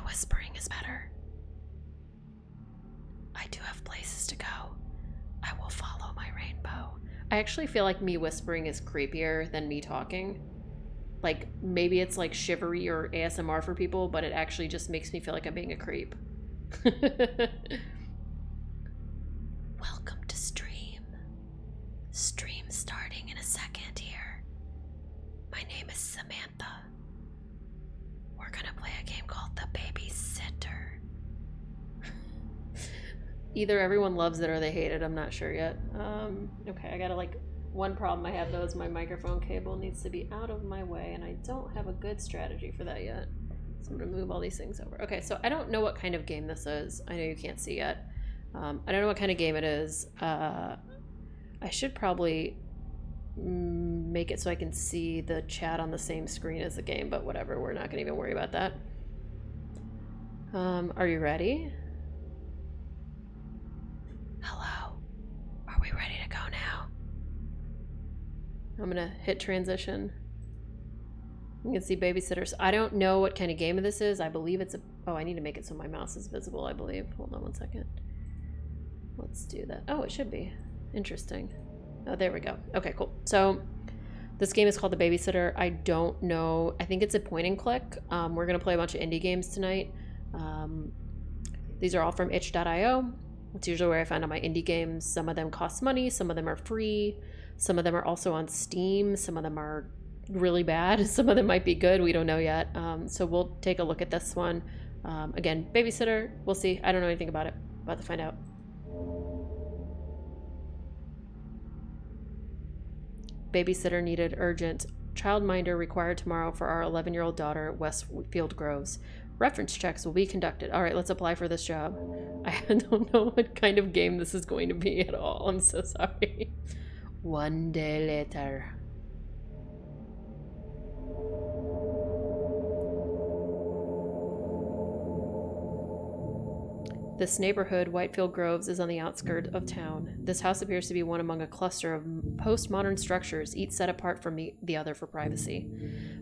whispering is better. I do have places to go. I will follow my rainbow. I actually feel like me whispering is creepier than me talking. Like, maybe it's like shivery or ASMR for people, but it actually just makes me feel like I'm being a creep. Welcome to stream. Stream starting in a second here. My name is Samantha. We're gonna play a game called The Babysitter. Either everyone loves it or they hate it, I'm not sure yet. Okay, I gotta one problem I have though is my microphone cable needs to be out of my way, and I don't have a good strategy for that yet. So I'm gonna move all these things over. Okay, so I don't know what kind of game this is. I know you can't see yet. I don't know what kind of game it is. I should probably make it so I can see the chat on the same screen as the game, but whatever, we're not gonna even worry about that. Are you ready? Hello. Are we ready to go now? I'm gonna hit transition. You can see babysitters. I don't know what kind of game this is. I believe it's a... Oh, I need to make it so my mouse is visible, I believe. Hold on one second. Let's do that. Oh, it should be. Interesting. Oh, there we go. Okay, cool. So this game is called The Babysitter. I don't know. I think it's a point and click. We're going to play a bunch of indie games tonight. These are all from itch.io. It's usually where I find all my indie games. Some of them cost money. Some of them are free. Some of them are also on Steam. Some of them are really bad. Some of them might be good. We don't know yet. So we'll take a look at this one. Again, Babysitter. We'll see. I don't know anything about it. About to find out. Babysitter needed urgent. Childminder required tomorrow for our 11-year-old daughter, Westfield Groves. Reference checks will be conducted. All right, let's apply for this job. I don't know what kind of game this is going to be at all. I'm so sorry. One day later. This neighborhood, Whitefield Groves, is on the outskirts of town. This house appears to be one among a cluster of postmodern structures, each set apart from the other for privacy.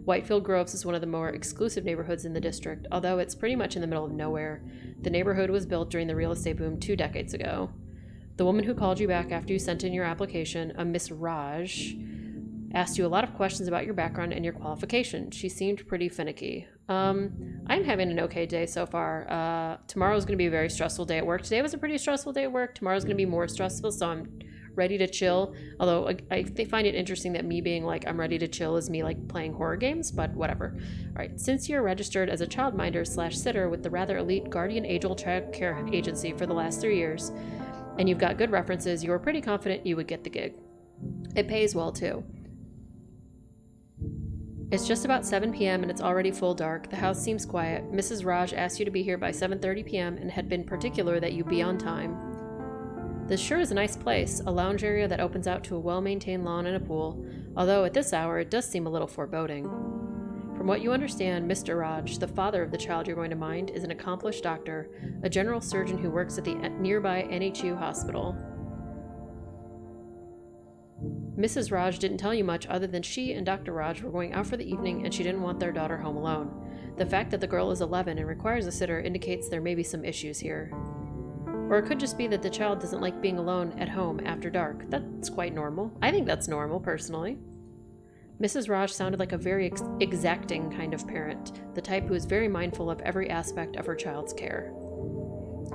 Whitefield Groves is one of the more exclusive neighborhoods in the district, although it's pretty much in the middle of nowhere. The neighborhood was built during the real estate boom 2 decades ago. The woman who called you back after you sent in your application, a Miss Raj, asked you a lot of questions about your background and your qualification. She seemed pretty finicky. I'm having an okay day so far. Tomorrow's going to be a very stressful day at work. Today was a pretty stressful day at work. Tomorrow's going to be more stressful, so I'm ready to chill. Although I find it interesting that me being like I'm ready to chill is me like playing horror games, but whatever. All right, since you're registered as a childminder/sitter with the rather elite Guardian Angel Child Care Agency for the last 3 years, and you've got good references, you were pretty confident you would get the gig. It pays well too. It's just about 7 p.m. and it's already full dark. The house seems quiet. Mrs. Raj asked you to be here by 7:30 p.m. and had been particular that you be on time. This sure is a nice place, a lounge area that opens out to a well-maintained lawn and a pool, although at this hour it does seem a little foreboding. From what you understand, Mr. Raj, the father of the child you're going to mind, is an accomplished doctor, a general surgeon who works at the nearby NHU hospital. Mrs. Raj didn't tell you much other than she and Dr. Raj were going out for the evening and she didn't want their daughter home alone. The fact that the girl is 11 and requires a sitter indicates there may be some issues here. Or it could just be that the child doesn't like being alone at home after dark. That's quite normal. I think that's normal, personally. Mrs. Raj sounded like a very exacting kind of parent, the type who is very mindful of every aspect of her child's care.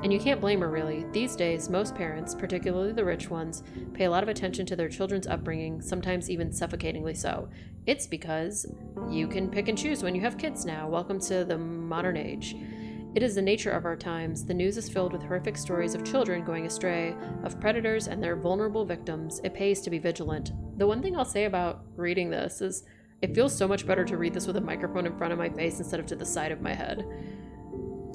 And you can't blame her, really. These days, most parents, particularly the rich ones, pay a lot of attention to their children's upbringing, sometimes even suffocatingly so. It's because you can pick and choose when you have kids now. Welcome to the modern age. It is the nature of our times. The news is filled with horrific stories of children going astray, of predators and their vulnerable victims. It pays to be vigilant. The one thing I'll say about reading this is it feels so much better to read this with a microphone in front of my face instead of to the side of my head.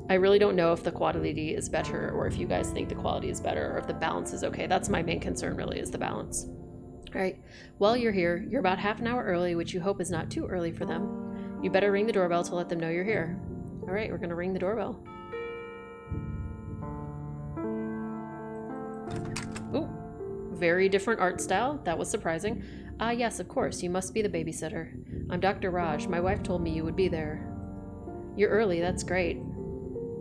I really don't know if the quality is better or if you guys think the quality is better or if the balance is okay. That's my main concern, really, is the balance. All right, while you're here, you're about half an hour early, which you hope is not too early for them. You better ring the doorbell to let them know you're here. All right, we're going to ring the doorbell. Ooh, very different art style. That was surprising. Yes, of course, you must be the babysitter. I'm Dr. Raj. My wife told me you would be there. You're early, that's great.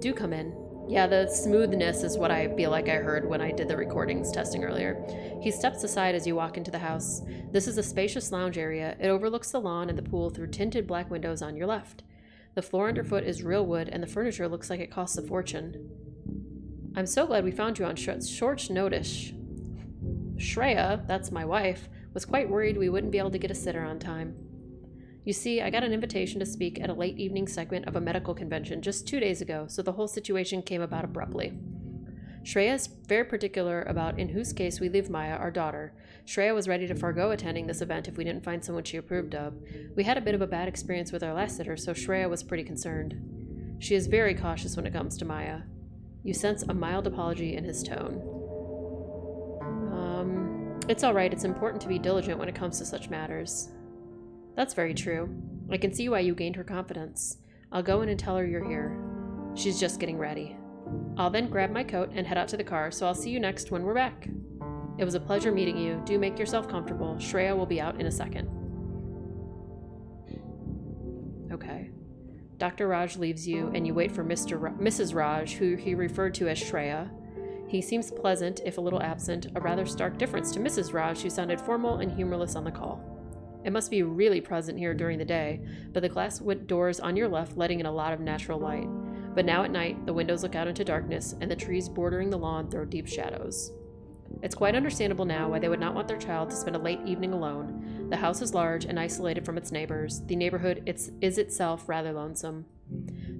Do come in. Yeah, the smoothness is what I feel like I heard when I did the recordings testing earlier. He steps aside as you walk into the house. This is a spacious lounge area. It overlooks the lawn and the pool through tinted black windows on your left. The floor underfoot is real wood, and the furniture looks like it costs a fortune. I'm so glad we found you on short notice. Shreya, that's my wife, was quite worried we wouldn't be able to get a sitter on time. You see, I got an invitation to speak at a late evening segment of a medical convention just 2 days ago, so the whole situation came about abruptly. Shreya is very particular about in whose case we leave Maya, our daughter. Shreya was ready to forego attending this event if we didn't find someone she approved of. We had a bit of a bad experience with our last sitter, so Shreya was pretty concerned. She is very cautious when it comes to Maya. You sense a mild apology in his tone. It's all right. It's important to be diligent when it comes to such matters. That's very true. I can see why you gained her confidence. I'll go in and tell her you're here. She's just getting ready. I'll then grab my coat and head out to the car, so I'll see you next when we're back. It was a pleasure meeting you. Do make yourself comfortable. Shreya will be out in a second. Okay. Dr. Raj leaves you, and you wait for Mrs. Raj, who he referred to as Shreya. He seems pleasant, if a little absent, a rather stark difference to Mrs. Raj, who sounded formal and humorless on the call. It must be really pleasant here during the day, but the glass doors on your left letting in a lot of natural light. But now at night, the windows look out into darkness, and the trees bordering the lawn throw deep shadows. It's quite understandable now why they would not want their child to spend a late evening alone. The house is large and isolated from its neighbors. The neighborhood is itself rather lonesome.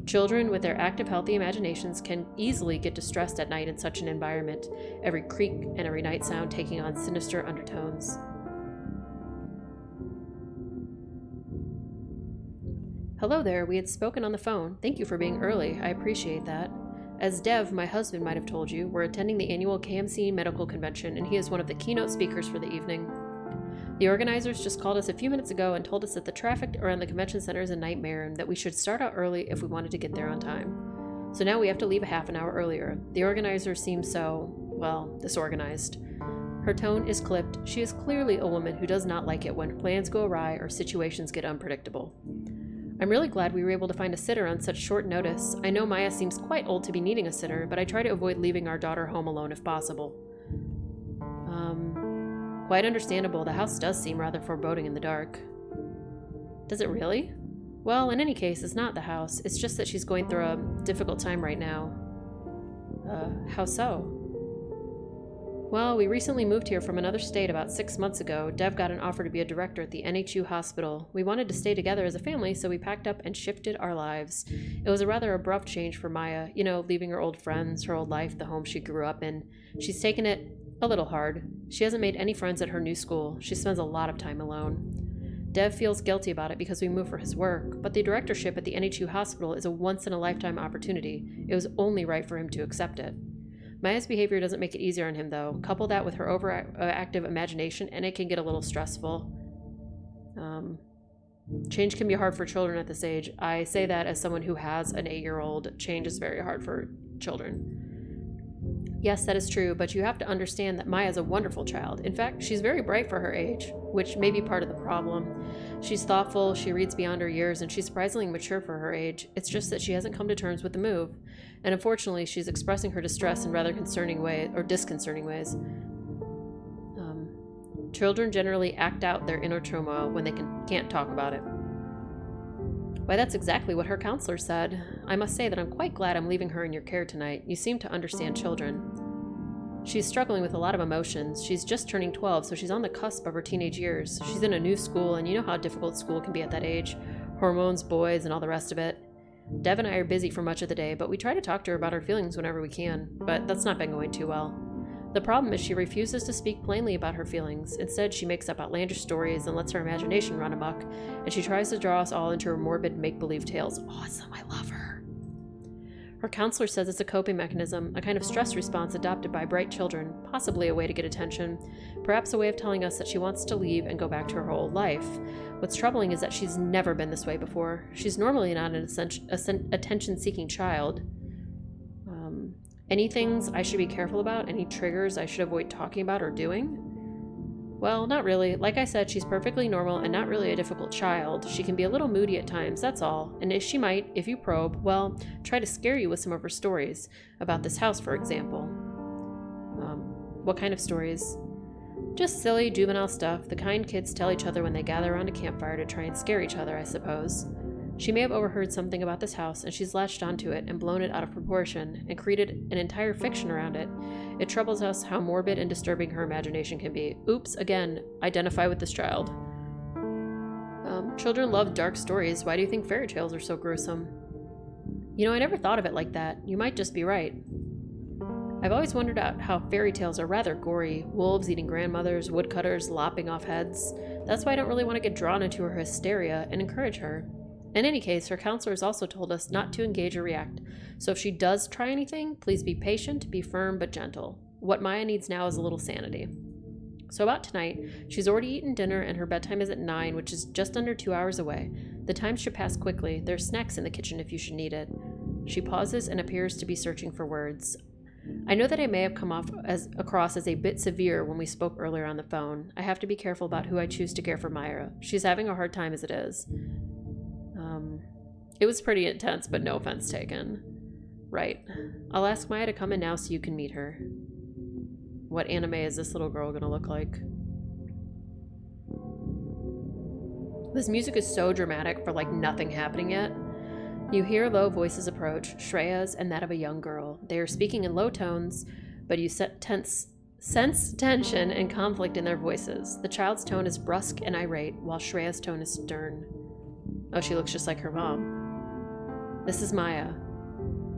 Children with their active, healthy imaginations can easily get distressed at night in such an environment, every creak and every night sound taking on sinister undertones. Hello there, we had spoken on the phone. Thank you for being early, I appreciate that. As Dev, my husband, might have told you, we're attending the annual KMC Medical Convention, and he is one of the keynote speakers for the evening. The organizers just called us a few minutes ago and told us that the traffic around the convention center is a nightmare and that we should start out early if we wanted to get there on time. So now we have to leave a half an hour earlier. The organizers seem so, well, disorganized. Her tone is clipped. She is clearly a woman who does not like it when plans go awry or situations get unpredictable. I'm really glad we were able to find a sitter on such short notice. I know Maya seems quite old to be needing a sitter, but I try to avoid leaving our daughter home alone if possible. Quite understandable. The house does seem rather foreboding in the dark. Does it really? Well, in any case, it's not the house. It's just that she's going through a difficult time right now. How so? Well, we recently moved here from another state about 6 months ago. Dev got an offer to be a director at the NHU hospital. We wanted to stay together as a family, so we packed up and shifted our lives. It was a rather abrupt change for Maya, leaving her old friends, her old life, the home she grew up in. She's taken it a little hard. She hasn't made any friends at her new school. She spends a lot of time alone. Dev feels guilty about it because we moved for his work, but the directorship at the NHU hospital is a once-in-a-lifetime opportunity. It was only right for him to accept it. Maya's behavior doesn't make it easier on him, though. Couple that with her overactive imagination, and it can get a little stressful. Change can be hard for children at this age. I say that as someone who has an 8-year-old. Change is very hard for children. Yes, that is true, but you have to understand that Maya's a wonderful child. In fact, she's very bright for her age, which may be part of the problem. She's thoughtful, she reads beyond her years, and she's surprisingly mature for her age. It's just that she hasn't come to terms with the move. And unfortunately, she's expressing her distress in rather disconcerting ways. Children generally act out their inner turmoil when they can't talk about it. Why, that's exactly what her counselor said. I must say that I'm quite glad I'm leaving her in your care tonight. You seem to understand children. She's struggling with a lot of emotions. She's just turning 12, so she's on the cusp of her teenage years. She's in a new school, and you know how difficult school can be at that age. Hormones, boys, and all the rest of it. Dev and I are busy for much of the day, but we try to talk to her about her feelings whenever we can, but that's not been going too well. The problem is she refuses to speak plainly about her feelings. Instead, she makes up outlandish stories and lets her imagination run amok, and she tries to draw us all into her morbid make-believe tales. Awesome, I love her. Her counselor says it's a coping mechanism, a kind of stress response adopted by bright children, possibly a way to get attention, perhaps a way of telling us that she wants to leave and go back to her old life. What's troubling is that she's never been this way before. She's normally not an attention-seeking child. Any things I should be careful about? Any triggers I should avoid talking about or doing? Well, not really. Like I said, she's perfectly normal and not really a difficult child. She can be a little moody at times, that's all. And she might, if you probe, well, try to scare you with some of her stories. About this house, for example. What kind of stories? Just silly, juvenile stuff, the kind kids tell each other when they gather around a campfire to try and scare each other, I suppose. She may have overheard something about this house, and she's latched onto it and blown it out of proportion, and created an entire fiction around it. It troubles us how morbid and disturbing her imagination can be. Oops, again, identify with this child. Children love dark stories. Why do you think fairy tales are so gruesome? You know, I never thought of it like that. You might just be right. I've always wondered out how fairy tales are rather gory. Wolves eating grandmothers, woodcutters lopping off heads. That's why I don't really want to get drawn into her hysteria and encourage her. In any case, her counselors also told us not to engage or react. So if she does try anything, please be patient, be firm, but gentle. What Maya needs now is a little sanity. So about tonight, she's already eaten dinner and her bedtime is at 9, which is just under 2 hours away. The time should pass quickly. There's snacks in the kitchen if you should need it. She pauses and appears to be searching for words. I know that I may have come across as a bit severe when we spoke earlier on the phone. I have to be careful about who I choose to care for Myra. She's having a hard time as it is. It was pretty intense, but no offense taken. Right. I'll ask Maya to come in now so you can meet her. What anime is this little girl gonna look like? This music is so dramatic for like nothing happening yet. You hear low voices approach, Shreya's and that of a young girl. They are speaking in low tones, but you sense tension and conflict in their voices. The child's tone is brusque and irate, while Shreya's tone is stern. Oh, she looks just like her mom. This is Maya.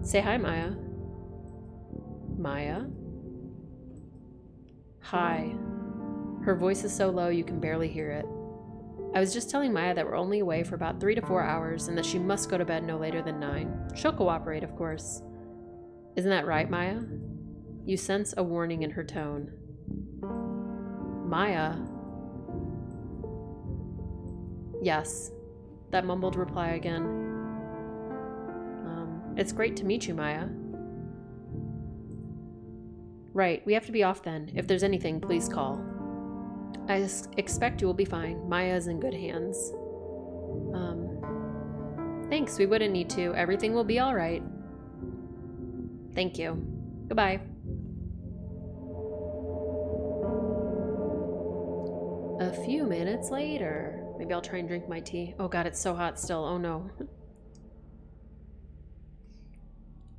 Say hi, Maya. Maya? Hi. Her voice is so low you can barely hear it. I was just telling Maya that we're only away for about 3 to 4 hours and that she must go to bed no later than 9. She'll cooperate, of course. Isn't that right, Maya? You sense a warning in her tone. Maya? Yes. That mumbled reply again. It's great to meet you, Maya. Right, we have to be off then. If there's anything, please call. I expect you will be fine. Maya is in good hands. Thanks, we wouldn't need to. Everything will be all right. Thank you. Goodbye. A few minutes later. Maybe I'll try and drink my tea. Oh god, it's so hot still. Oh no.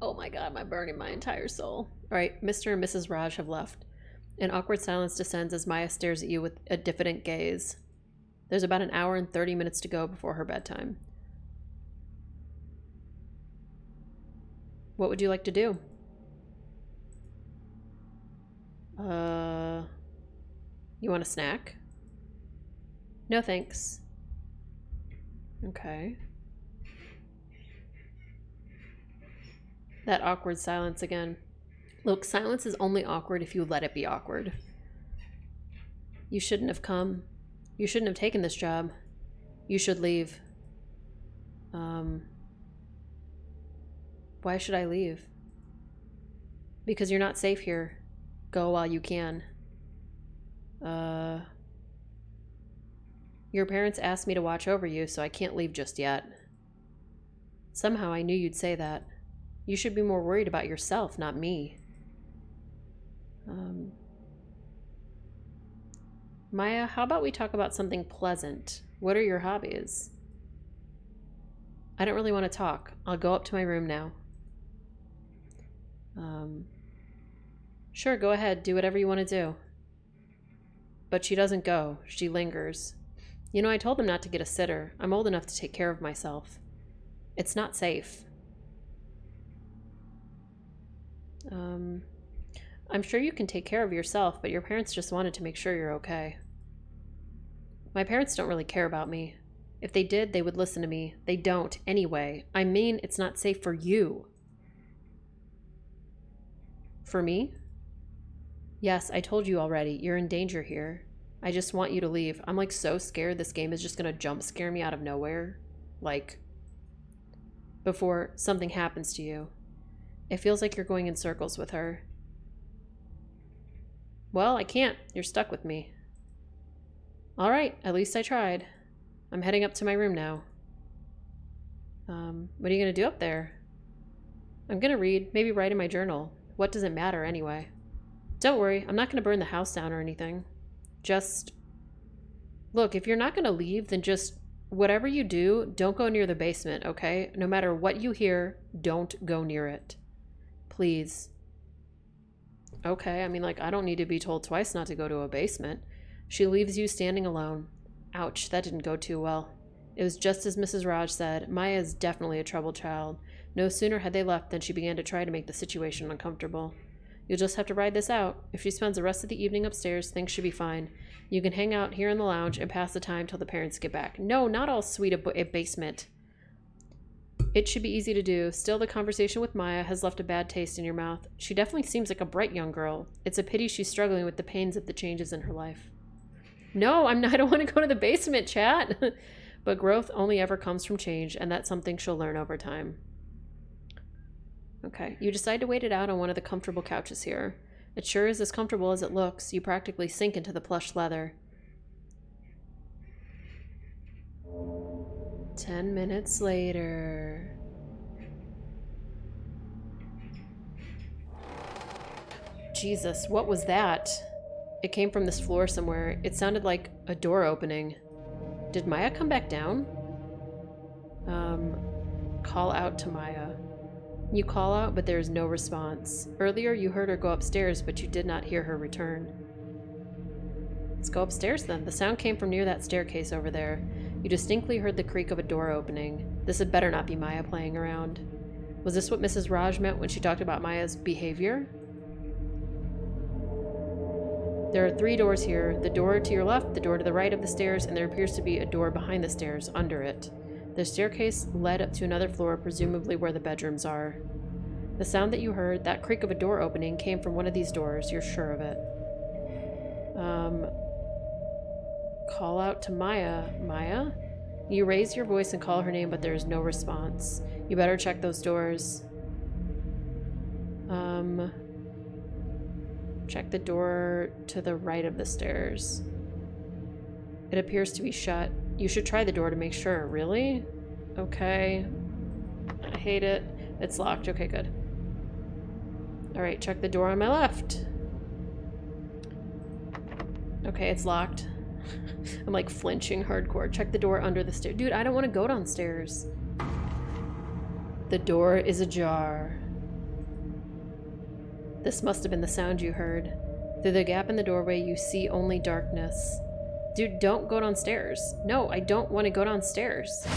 Oh my god, I'm burning my entire soul. Alright, Mr. and Mrs. Raj have left. An awkward silence descends as Maya stares at you with a diffident gaze. There's about an hour and 30 minutes to go before her bedtime. What would you like to do? You want a snack? No thanks. Okay. That awkward silence again. Look, silence is only awkward if you let it be awkward. You shouldn't have come. You shouldn't have taken this job. You should leave. Why should I leave? Because you're not safe here. Go while you can. Your parents asked me to watch over you, so I can't leave just yet. Somehow I knew you'd say that. You should be more worried about yourself, not me. Maya, how about we talk about something pleasant? What are your hobbies? I don't really want to talk. I'll go up to my room now. Sure, go ahead. Do whatever you want to do. But she doesn't go. She lingers. You know, I told them not to get a sitter. I'm old enough to take care of myself. It's not safe. I'm sure you can take care of yourself, but your parents just wanted to make sure you're okay. My parents don't really care about me. If they did, they would listen to me. They don't, anyway. I mean, it's not safe for you. For me? Yes, I told you already. You're in danger here. I just want you to leave. I'm like so scared this game is just gonna jump scare me out of nowhere. Like, before something happens to you. It feels like you're going in circles with her. Well, I can't. You're stuck with me. All right, at least I tried. I'm heading up to my room now. What are you going to do up there? I'm going to read, maybe write in my journal. What does it matter anyway? Don't worry, I'm not going to burn the house down or anything. Just... Look, if you're not going to leave, then just... Whatever you do, don't go near the basement, okay? No matter what you hear, don't go near it. Please. Okay, I mean, like, I don't need to be told twice not to go to a basement. She leaves you standing alone. Ouch, that didn't go too well. It was just as Mrs. Raj said. Maya is definitely a troubled child. No sooner had they left than she began to try to make the situation uncomfortable. You'll just have to ride this out. If she spends the rest of the evening upstairs, things should be fine. You can hang out here in the lounge and pass the time till the parents get back. No, not all sweet a basement. It should be easy to do. Still, the conversation with Maya has left a bad taste in your mouth. She definitely seems like a bright young girl. It's a pity she's struggling with the pains of the changes in her life. No, I don't want to go to the basement, chat. But growth only ever comes from change, and that's something she'll learn over time. Okay, you decide to wait it out on one of the comfortable couches here. It sure is as comfortable as it looks. You practically sink into the plush leather. 10 minutes later. Jesus, what was that? It came from this floor somewhere. It sounded like a door opening. Did Maya come back down? Call out to Maya. You call out, but there is no response. Earlier, you heard her go upstairs, but you did not hear her return. Let's go upstairs then. The sound came from near that staircase over there. You distinctly heard the creak of a door opening. This had better not be Maya playing around. Was this what Mrs. Raj meant when she talked about Maya's behavior? There are 3 doors here. The door to your left, the door to the right of the stairs, and there appears to be a door behind the stairs, under it. The staircase led up to another floor, presumably where the bedrooms are. The sound that you heard, that creak of a door opening, came from one of these doors. You're sure of it. Call out to Maya. Maya? You raise your voice and call her name, but there is no response. You better check those doors. Check the door to the right of the stairs. It appears to be shut. You should try the door to make sure. Really? Okay. I hate it. It's locked. Okay, good. Alright, check the door on my left. Okay, it's locked. I'm like flinching hardcore. Check the door under the stairs. Dude, I don't want to go downstairs. The door is ajar. This must have been the sound you heard. Through the gap in the doorway, you see only darkness. Dude, don't go downstairs. No, I don't want to go downstairs.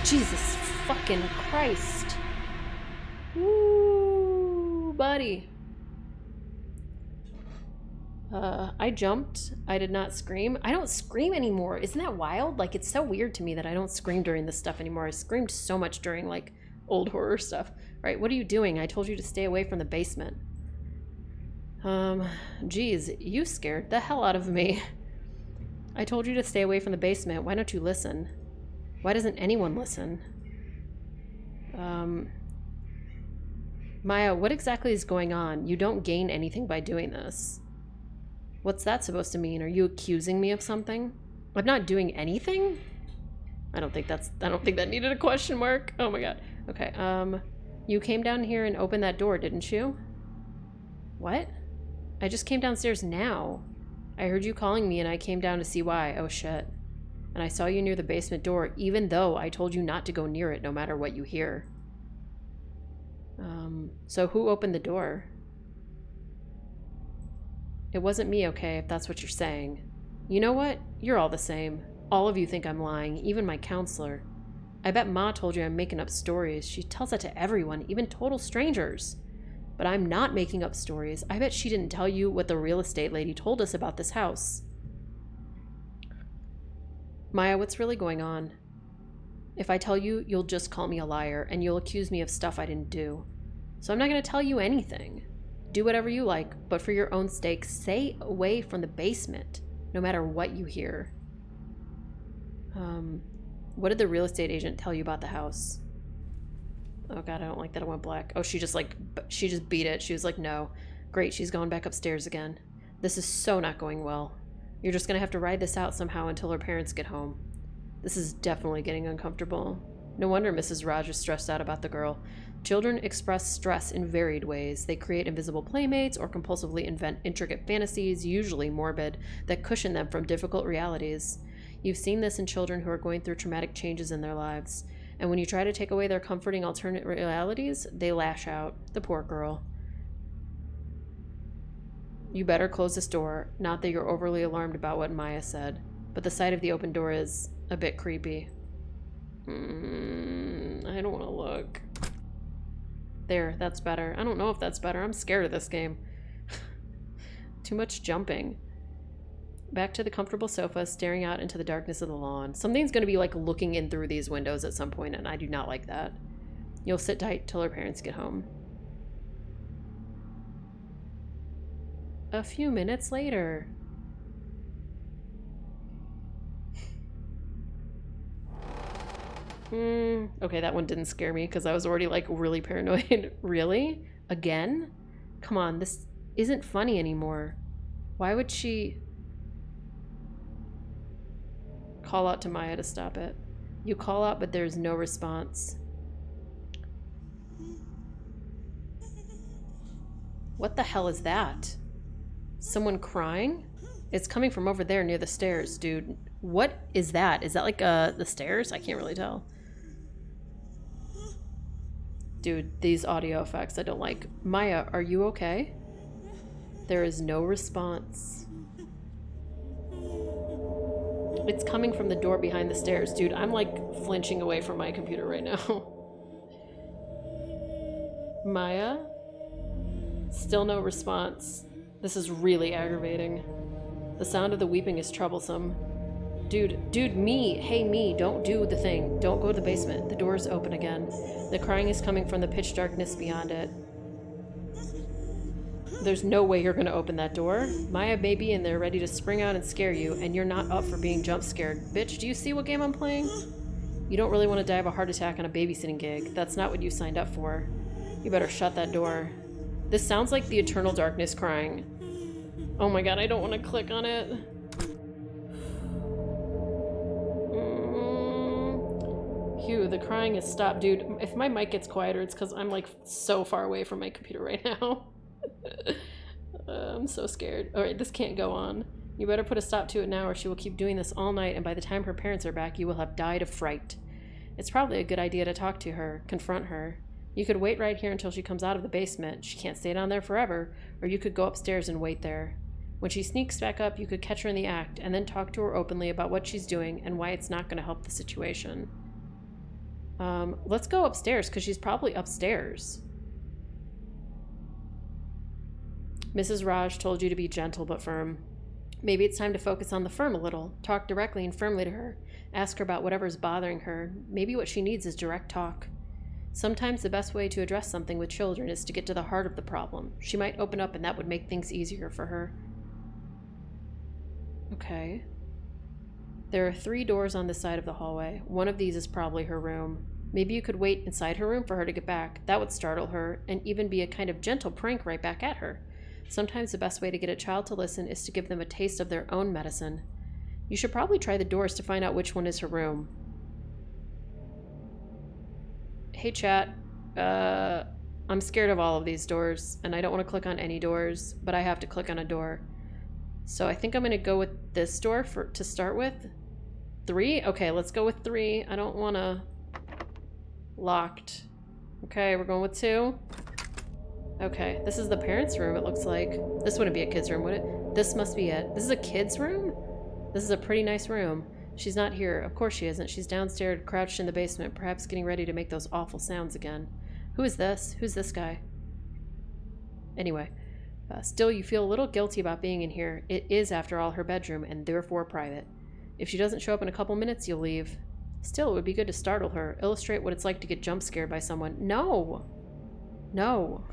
Jesus fucking Christ. Woo, buddy. I jumped. I did not scream. I don't scream anymore. Isn't that wild? Like, it's so weird to me that I don't scream during this stuff anymore. I screamed so much during, like, old horror stuff. All right, what are you doing? I told you to stay away from the basement. Geez, you scared the hell out of me. I told you to stay away from the basement. Why don't you listen? Why doesn't anyone listen? Maya, what exactly is going on? You don't gain anything by doing this. What's that supposed to mean? Are you accusing me of something? I'm not doing anything? I don't think that needed a question mark. Oh my god. Okay, you came down here and opened that door, didn't you? What? I just came downstairs now. I heard you calling me and I came down to see why. Oh shit. And I saw you near the basement door, even though I told you not to go near it no matter what you hear. So who opened the door? It wasn't me, okay, if that's what you're saying. You know what? You're all the same. All of you think I'm lying, even my counselor. I bet Ma told you I'm making up stories. She tells that to everyone, even total strangers. But I'm not making up stories. I bet she didn't tell you what the real estate lady told us about this house. Maya, what's really going on? If I tell you, you'll just call me a liar, and you'll accuse me of stuff I didn't do. So I'm not going to tell you anything. Do whatever you like, but for your own sake, stay away from the basement, no matter what you hear. What did the real estate agent tell you about the house? Oh god, I don't like that it went black. Oh, she just beat it. She was like, no. Great, she's going back upstairs again. This is so not going well. You're just gonna have to ride this out somehow until her parents get home. This is definitely getting uncomfortable. No wonder Mrs. Raj is stressed out about the girl. Children express stress in varied ways. They create invisible playmates or compulsively invent intricate fantasies, usually morbid, that cushion them from difficult realities. You've seen this in children who are going through traumatic changes in their lives. And when you try to take away their comforting alternate realities, they lash out. The poor girl. You better close this door. Not that you're overly alarmed about what Maya said, but the sight of the open door is a bit creepy. I don't want to look. There, that's better. I don't know if that's better. I'm scared of this game. Too much jumping. Back to the comfortable sofa, staring out into the darkness of the lawn. Something's going to be like looking in through these windows at some point, and I do not like that. You'll sit tight till her parents get home. A few minutes later. Okay, that one didn't scare me because I was already like really paranoid. Really? Again? Come on, this isn't funny anymore. Why would she call out to Maya to stop it? You call out, but there's no response. What the hell is that? Someone crying? It's coming from over there near the stairs, dude. What is that? Is that like the stairs? I can't really tell. Dude, these audio effects I don't like. Maya, are you okay? There is no response. It's coming from the door behind the stairs. Dude, I'm like flinching away from my computer right now. Maya? Still no response. This is really aggravating. The sound of the weeping is troublesome. Dude, me. Hey, me. Don't do the thing. Don't go to the basement. The door is open again. The crying is coming from the pitch darkness beyond it. There's no way you're going to open that door. Maya may be in there ready to spring out and scare you, and you're not up for being jump scared. Bitch, do you see what game I'm playing? You don't really want to die of a heart attack on a babysitting gig. That's not what you signed up for. You better shut that door. This sounds like the eternal darkness crying. Oh my god, I don't want to click on it. Phew, the crying has stopped. Dude, if my mic gets quieter, it's because I'm like so far away from my computer right now. I'm so scared. Alright, this can't go on. You better put a stop to it now or she will keep doing this all night, and by the time her parents are back, you will have died of fright. It's probably a good idea to talk to her, confront her. You could wait right here until she comes out of the basement. She can't stay down there forever, or you could go upstairs and wait there. When she sneaks back up, you could catch her in the act, and then talk to her openly about what she's doing and why it's not going to help the situation. Let's go upstairs, because she's probably upstairs. Mrs. Raj told you to be gentle but firm. Maybe it's time to focus on the firm a little. Talk directly and firmly to her. Ask her about whatever's bothering her. Maybe what she needs is direct talk. Sometimes the best way to address something with children is to get to the heart of the problem. She might open up and that would make things easier for her. Okay. There are 3 doors on this side of the hallway. One of these is probably her room. Maybe you could wait inside her room for her to get back. That would startle her and even be a kind of gentle prank right back at her. Sometimes the best way to get a child to listen is to give them a taste of their own medicine. You should probably try the doors to find out which one is her room. Hey chat, I'm scared of all of these doors, and I don't want to click on any doors, but I have to click on a door. So I think I'm going to go with this door to start with. 3? Okay, let's go with 3. I don't want to... Locked. Okay, we're going with 2. Okay, this is the parents' room, it looks like. This wouldn't be a kid's room, would it? This must be it. This is a kid's room? This is a pretty nice room. She's not here. Of course she isn't. She's downstairs, crouched in the basement, perhaps getting ready to make those awful sounds again. Who is this? Who's this guy? Anyway, still you feel a little guilty about being in here. It is, after all, her bedroom, and therefore private. If she doesn't show up in a couple minutes, you'll leave. Still, it would be good to startle her. Illustrate what it's like to get jump scared by someone. No! No.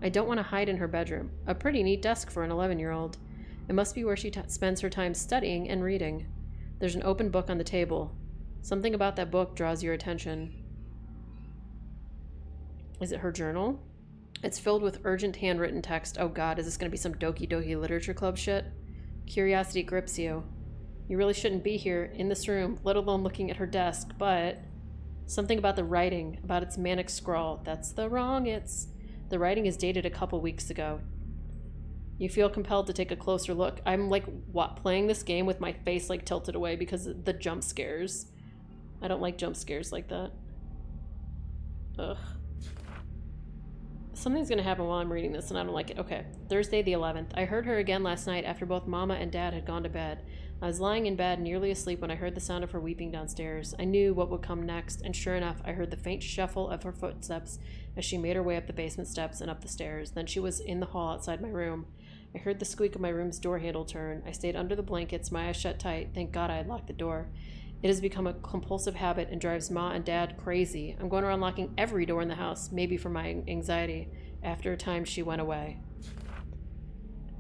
I don't want to hide in her bedroom. A pretty neat desk for an 11-year-old. It must be where she spends her time studying and reading. There's an open book on the table. Something about that book draws your attention. Is it her journal? It's filled with urgent handwritten text. Oh god, is this going to be some Doki Doki Literature Club shit? Curiosity grips you. You really shouldn't be here, in this room, let alone looking at her desk, but... Something about the writing, about its manic scrawl. That's the wrong it's... The writing is dated a couple weeks ago. You feel compelled to take a closer look. I'm like, what, playing this game with my face like tilted away because of the jump scares. I don't like jump scares like that. Ugh. Something's gonna happen while I'm reading this and I don't like it. Okay. Thursday the 11th. I heard her again last night after both Mama and Dad had gone to bed. I was lying in bed, nearly asleep, when I heard the sound of her weeping downstairs. I knew what would come next, and sure enough, I heard the faint shuffle of her footsteps as she made her way up the basement steps and up the stairs. Then she was in the hall outside my room. I heard the squeak of my room's door handle turn. I stayed under the blankets, my eyes shut tight. Thank God I had locked the door. It has become a compulsive habit and drives Ma and Dad crazy. I'm going around locking every door in the house, maybe for my anxiety. After a time, she went away.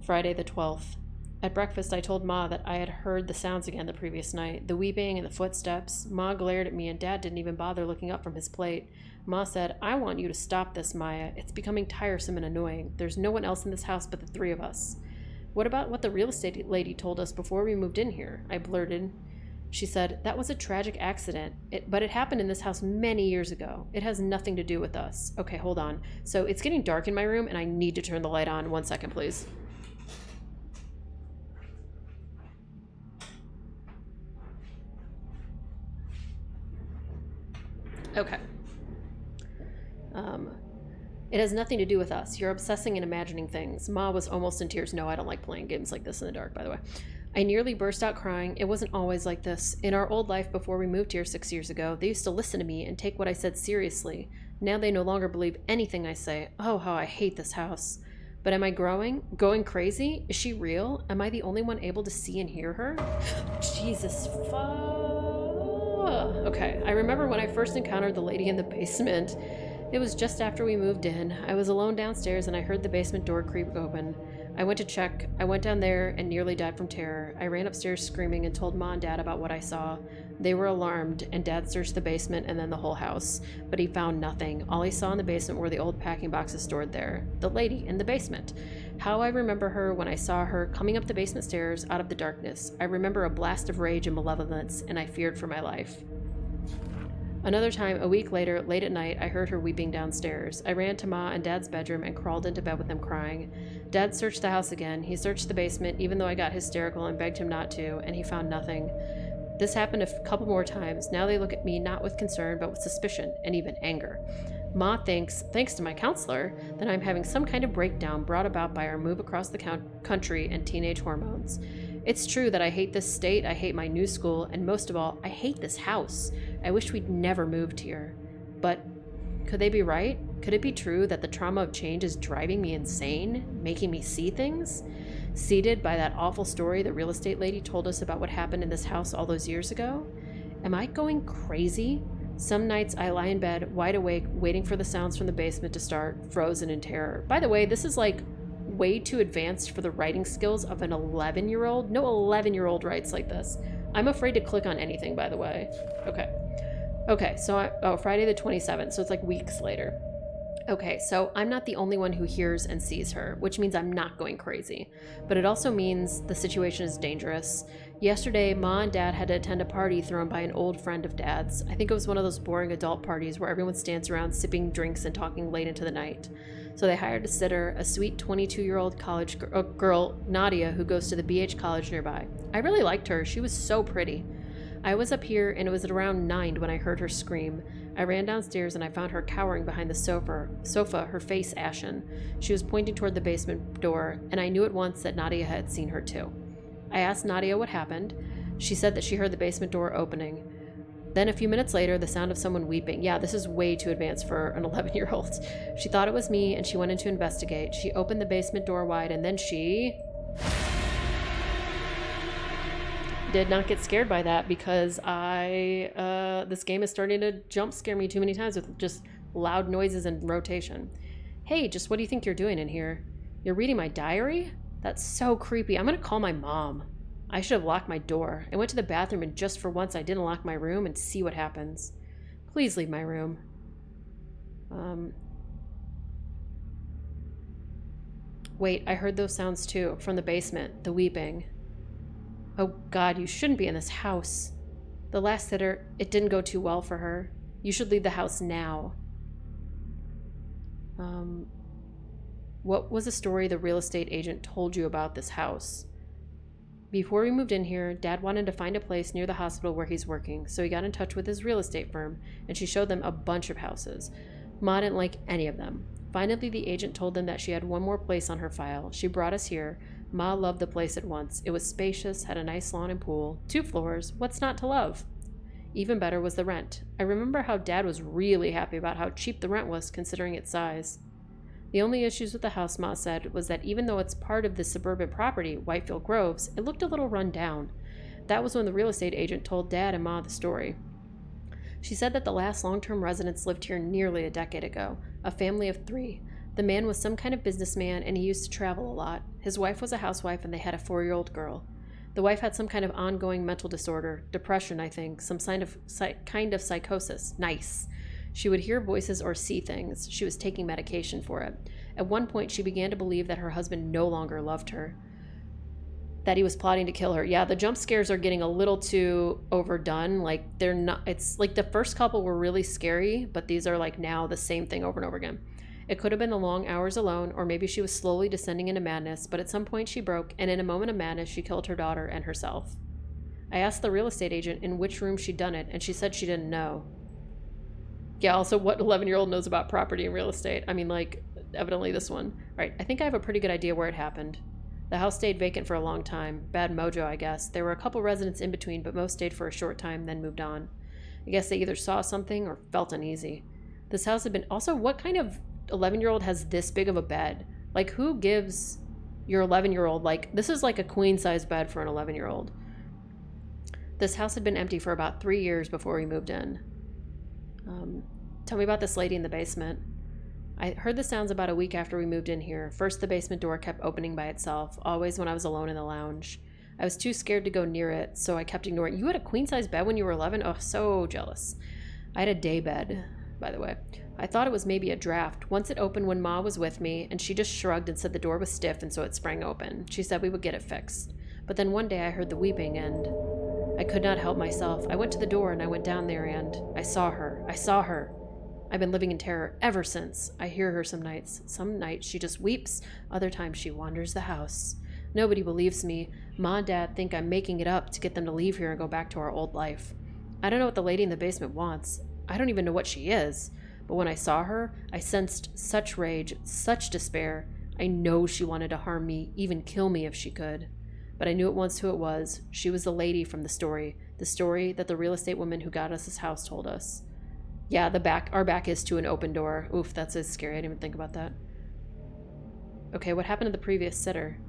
Friday the 12th. At breakfast, I told Ma that I had heard the sounds again the previous night, the weeping and the footsteps. Ma glared at me and Dad didn't even bother looking up from his plate. Ma said, I want you to stop this, Maya. It's becoming tiresome and annoying. There's no one else in this house but the three of us. What about what the real estate lady told us before we moved in here? I blurted. She said, that was a tragic accident, but it happened in this house many years ago. It has nothing to do with us. Okay, hold on. So it's getting dark in my room and I need to turn the light on. 1 second, please. Okay. It has nothing to do with us. You're obsessing and imagining things. Ma was almost in tears. No, I don't like playing games like this in the dark, by the way. I nearly burst out crying. It wasn't always like this. In our old life before we moved here 6 years ago, they used to listen to me and take what I said seriously. Now they no longer believe anything I say. Oh, how I hate this house. But am I growing? Going crazy? Is she real? Am I the only one able to see and hear her? Jesus fuck. Okay, I remember when I first encountered the lady in the basement. It was just after we moved in. I was alone downstairs and I heard the basement door creak open. I went to check. I went down there and nearly died from terror. I ran upstairs screaming and told Ma and Dad about what I saw. They were alarmed, and Dad searched the basement and then the whole house. But he found nothing. All he saw in the basement were the old packing boxes stored there. The lady in the basement. How I remember her when I saw her coming up the basement stairs out of the darkness. I remember a blast of rage and malevolence, and I feared for my life. Another time, a week later, late at night, I heard her weeping downstairs. I ran to Ma and Dad's bedroom and crawled into bed with them crying. Dad searched the house again. He searched the basement, even though I got hysterical and begged him not to, and he found nothing. This happened a couple more times. Now they look at me not with concern, but with suspicion and even anger. Ma thinks, thanks to my counselor, that I'm having some kind of breakdown brought about by our move across the country and teenage hormones. It's true that I hate this state, I hate my new school, and most of all, I hate this house. I wish we'd never moved here. But could they be right? Could it be true that the trauma of change is driving me insane, making me see things? Seated by that awful story the real estate lady told us about what happened in this house all those years ago? Am I going crazy? Some nights I lie in bed, wide awake, waiting for the sounds from the basement to start, frozen in terror. By the way, this is like way too advanced for the writing skills of an 11-year-old. No 11-year-old writes like this. I'm afraid to click on anything, by the way. Okay, so Friday the 27th, so it's like weeks later. Okay, so I'm not the only one who hears and sees her, which means I'm not going crazy. But it also means the situation is dangerous. Yesterday, Ma and Dad had to attend a party thrown by an old friend of Dad's. I think it was one of those boring adult parties where everyone stands around sipping drinks and talking late into the night. So they hired a sitter, a sweet 22-year-old college girl, Nadia, who goes to the BH college nearby. I really liked her. She was so pretty. I was up here, and it was at around 9 when I heard her scream. I ran downstairs, and I found her cowering behind the sofa, her face ashen. She was pointing toward the basement door, and I knew at once that Nadia had seen her too. I asked Nadia what happened. She said that she heard the basement door opening. Then a few minutes later, the sound of someone weeping. Yeah, this is way too advanced for an 11-year-old. She thought it was me, and she went in to investigate. She opened the basement door wide, and then she did not get scared by that because this game is starting to jump scare me too many times with just loud noises and rotation. Hey, just what do you think you're doing in here? You're reading my diary? That's so creepy. I'm gonna call my mom. I should have locked my door. I went to the bathroom and just for once I didn't lock my room and see what happens. Please leave my room. Wait, I heard those sounds too, from the basement, the weeping. Oh God, you shouldn't be in this house. The last sitter, it didn't go too well for her. You should leave the house now. What was the story the real estate agent told you about this house? Before we moved in here, Dad wanted to find a place near the hospital where he's working, so he got in touch with his real estate firm, and she showed them a bunch of houses. Ma didn't like any of them. Finally, the agent told them that she had one more place on her file. She brought us here. Ma loved the place at once. It was spacious, had a nice lawn and pool, 2 floors. What's not to love? Even better was the rent. I remember how Dad was really happy about how cheap the rent was considering its size. The only issues with the house, Ma said, was that even though it's part of the suburban property, Whitefield Groves, it looked a little run down. That was when the real estate agent told Dad and Ma the story. She said that the last long-term residents lived here nearly a decade ago, a family of 3. The man was some kind of businessman and he used to travel a lot. His wife was a housewife and they had a 4-year-old girl. The wife had some kind of ongoing mental disorder, depression, I think, some kind of psychosis. Nice. She would hear voices or see things. She was taking medication for it. At one point, she began to believe that her husband no longer loved her, that he was plotting to kill her. Yeah, the jump scares are getting a little too overdone. Like, they're not, it's like the first couple were really scary, but these are like now the same thing over and over again. It could have been the long hours alone, or maybe she was slowly descending into madness, but at some point she broke, and in a moment of madness, she killed her daughter and herself. I asked the real estate agent in which room she'd done it, and she said she didn't know. Yeah, also what 11-year-old knows about property and real estate? I mean, like, evidently this one. All right, I think I have a pretty good idea where it happened. The house stayed vacant for a long time. Bad mojo, I guess. There were a couple residents in between, but most stayed for a short time, then moved on. I guess they either saw something or felt uneasy. This house had been... Also, what kind of 11-year-old has this big of a bed? Like, who gives your 11-year-old... Like, this is like a queen-size bed for an 11-year-old. This house had been empty for about 3 years before we moved in. Tell me about this lady in the basement. I heard the sounds about a week after we moved in here. First, the basement door kept opening by itself, always when I was alone in the lounge. I was too scared to go near it, so I kept ignoring it. You had a queen-size bed when you were 11? Oh, so jealous. I had a day bed, by the way. I thought it was maybe a draft. Once it opened when Ma was with me, and she just shrugged and said the door was stiff, and so it sprang open. She said we would get it fixed. But then one day I heard the weeping, and I could not help myself. I went to the door, and I went down there, and I saw her. I saw her. I've been living in terror ever since. I hear her some nights. Some nights she just weeps. Other times she wanders the house. Nobody believes me. Ma and Dad think I'm making it up to get them to leave here and go back to our old life. I don't know what the lady in the basement wants. I don't even know what she is. But when I saw her, I sensed such rage, such despair. I know she wanted to harm me, even kill me if she could. But I knew at once who it was. She was the lady from the story that the real estate woman who got us this house told us. Yeah, our back is to an open door. Oof, that's so scary. I didn't even think about that. Okay, what happened to the previous sitter?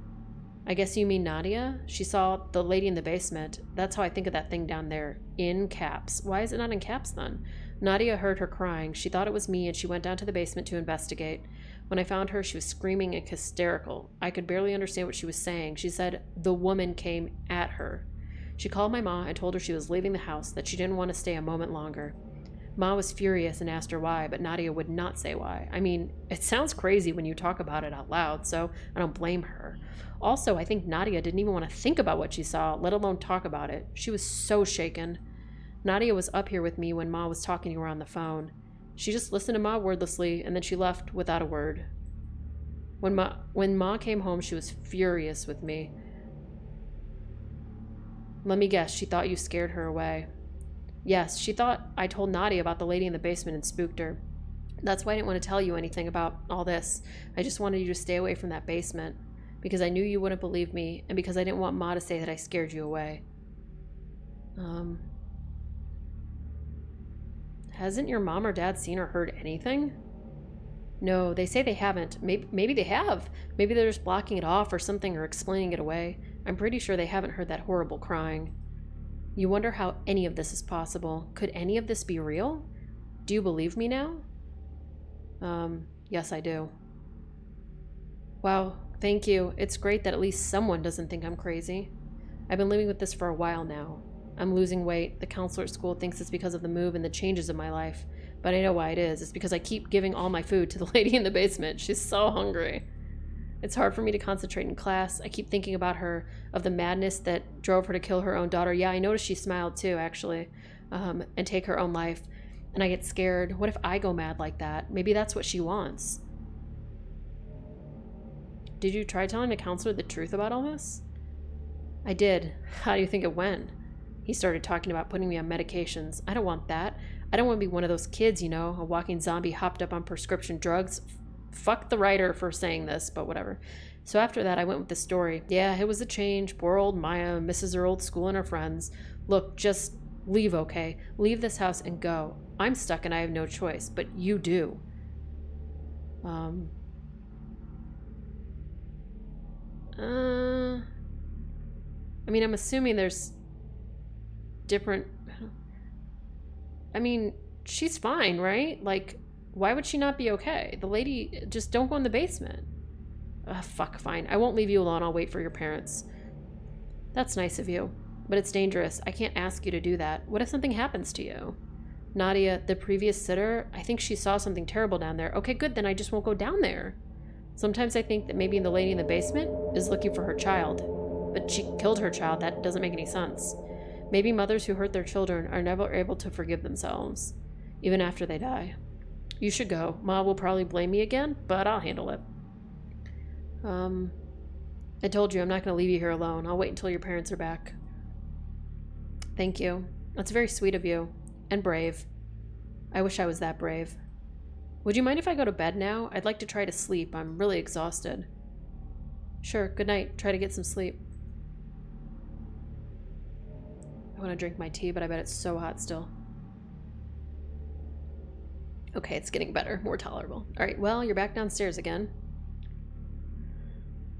I guess you mean Nadia? She saw the lady in the basement. That's how I think of that thing down there. In caps. Why is it not in caps then? Nadia heard her crying. She thought it was me and she went down to the basement to investigate. When I found her, she was screaming and hysterical. I could barely understand what she was saying. She said the woman came at her. She called my ma and told her she was leaving the house, that she didn't want to stay a moment longer. Ma was furious and asked her why, but Nadia would not say why. I mean, it sounds crazy when you talk about it out loud, so I don't blame her. Also, I think Nadia didn't even want to think about what she saw, let alone talk about it. She was so shaken. Nadia was up here with me when Ma was talking to her on the phone. She just listened to Ma wordlessly, and then she left without a word. When Ma came home, she was furious with me. Let me guess, she thought you scared her away. Yes, she thought I told Nadia about the lady in the basement and spooked her. That's why I didn't want to tell you anything about all this. I just wanted you to stay away from that basement, because I knew you wouldn't believe me, and because I didn't want Ma to say that I scared you away. Hasn't your mom or dad seen or heard anything? No, they say they haven't. Maybe they have. Maybe they're just blocking it off or something or explaining it away. I'm pretty sure they haven't heard that horrible crying. You wonder how any of this is possible. Could any of this be real? Do you believe me now? Yes, I do. Wow, thank you. It's great that at least someone doesn't think I'm crazy. I've been living with this for a while now. I'm losing weight. The counselor at school thinks it's because of the move and the changes in my life. But I know why it is. It's because I keep giving all my food to the lady in the basement. She's so hungry. It's hard for me to concentrate in class. I keep thinking about her, of the madness that drove her to kill her own daughter. Yeah, I noticed she smiled too, actually, and take her own life. And I get scared. What if I go mad like that? Maybe that's what she wants. Did you try telling the counselor the truth about all this? I did. How do you think it went? He started talking about putting me on medications. I don't want that. I don't want to be one of those kids, you know, a walking zombie hopped up on prescription drugs. Fuck the writer for saying this, but whatever. So after that, I went with the story. Yeah, it was a change. Poor old Maya misses her old school and her friends. Look, just leave, okay? Leave this house and go. I'm stuck and I have no choice, but you do. I mean, I'm assuming there's different... I mean, she's fine, right? Like, why would she not be okay? The lady, just don't go in the basement. Fuck, fine. I won't leave you alone. I'll wait for your parents. That's nice of you, but it's dangerous. I can't ask you to do that. What if something happens to you? Nadia, the previous sitter, I think she saw something terrible down there. Okay, good, then I just won't go down there. Sometimes I think that maybe the lady in the basement is looking for her child, but she killed her child. That doesn't make any sense. Maybe mothers who hurt their children are never able to forgive themselves, even after they die. You should go. Ma will probably blame me again, but I'll handle it. I told you I'm not going to leave you here alone. I'll wait until your parents are back. Thank you. That's very sweet of you. And brave. I wish I was that brave. Would you mind if I go to bed now? I'd like to try to sleep. I'm really exhausted. Sure, good night. Try to get some sleep. I want to drink my tea, but I bet it's so hot still. Okay, it's getting better. More tolerable. Alright, well, you're back downstairs again.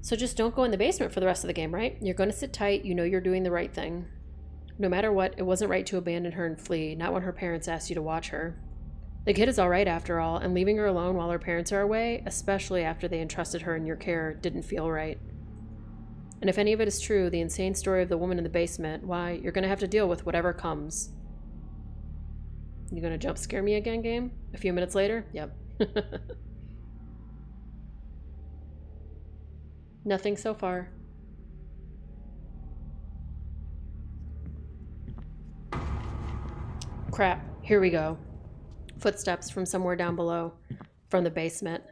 So just don't go in the basement for the rest of the game, right? You're going to sit tight. You know you're doing the right thing. No matter what, it wasn't right to abandon her and flee, not when her parents asked you to watch her. The kid is all right after all, and leaving her alone while her parents are away, especially after they entrusted her in your care, didn't feel right. And if any of it is true, the insane story of the woman in the basement, why, you're going to have to deal with whatever comes. You going to jump scare me again, game? A few minutes later? Yep. Nothing so far. Crap. Here we go. Footsteps from somewhere down below. From the basement.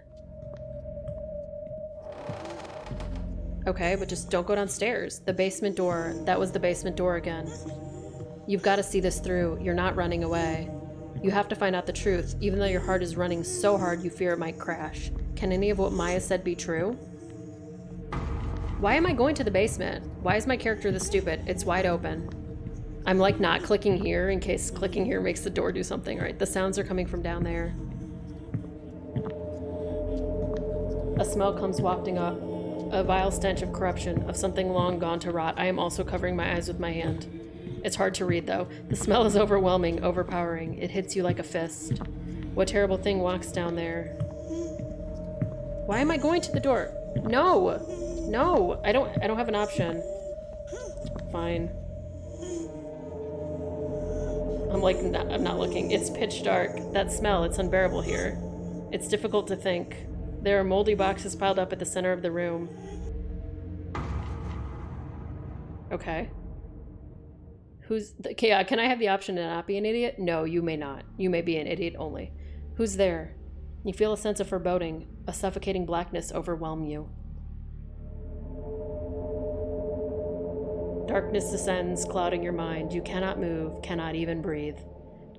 Okay, but just don't go downstairs. The basement door. That was the basement door again. You've got to see this through. You're not running away. You have to find out the truth, even though your heart is running so hard you fear it might crash. Can any of what Maya said be true? Why am I going to the basement? Why is my character this stupid? It's wide open. I'm like not clicking here in case clicking here makes the door do something, right? The sounds are coming from down there. A smell comes wafting up. A vile stench of corruption, of something long gone to rot. I am also covering my eyes with my hand. It's hard to read, though. The smell is overwhelming, overpowering. It hits you like a fist. What terrible thing walks down there? Why am I going to the door? No! No! I don't have an option. Fine. I'm not looking. It's pitch dark. That smell, it's unbearable here. It's difficult to think. There are moldy boxes piled up at the center of the room. Okay. Okay, can I have the option to not be an idiot? No, you may not. You may be an idiot only. Who's there? You feel a sense of foreboding. A suffocating blackness overwhelm you. Darkness descends, clouding your mind. You cannot move, cannot even breathe.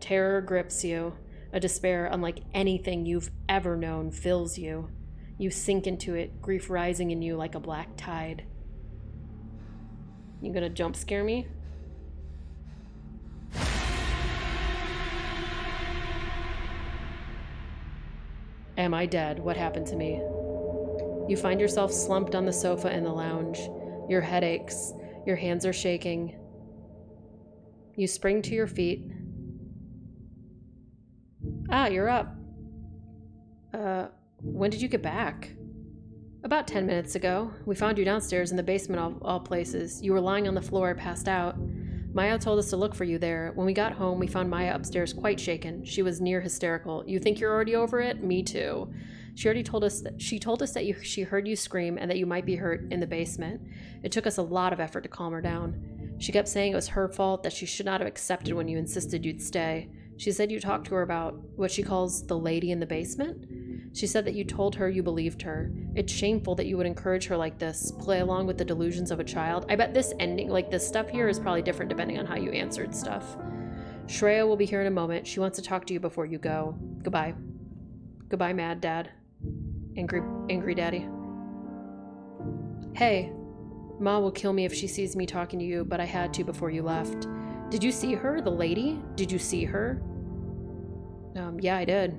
Terror grips you. A despair unlike anything you've ever known fills you. You sink into it, grief rising in you like a black tide. You gonna jump scare me? Am I dead? What happened to me? You find yourself slumped on the sofa in the lounge. Your head aches. Your hands are shaking. You spring to your feet. Ah, you're up. When did you get back? About 10 minutes ago. We found you downstairs in the basement of all places. You were lying on the floor, passed out. Maya told us to look for you there. When we got home, we found Maya upstairs quite shaken. She was near hysterical. You think you're already over it? Me too. She already told us that she heard you scream and that you might be hurt in the basement. It took us a lot of effort to calm her down. She kept saying it was her fault, that she should not have accepted when you insisted you'd stay. She said you talked to her about what she calls the lady in the basement. She said that you told her you believed her. It's shameful that you would encourage her like this, play along with the delusions of a child. I bet this ending, like this stuff here, is probably different depending on how you answered stuff. Shreya will be here in a moment. She wants to talk to you before you go. Goodbye. Goodbye, mad dad. Angry daddy. Hey, Ma will kill me if she sees me talking to you, but I had to before you left. Did you see her, the lady? Did you see her? Yeah, I did.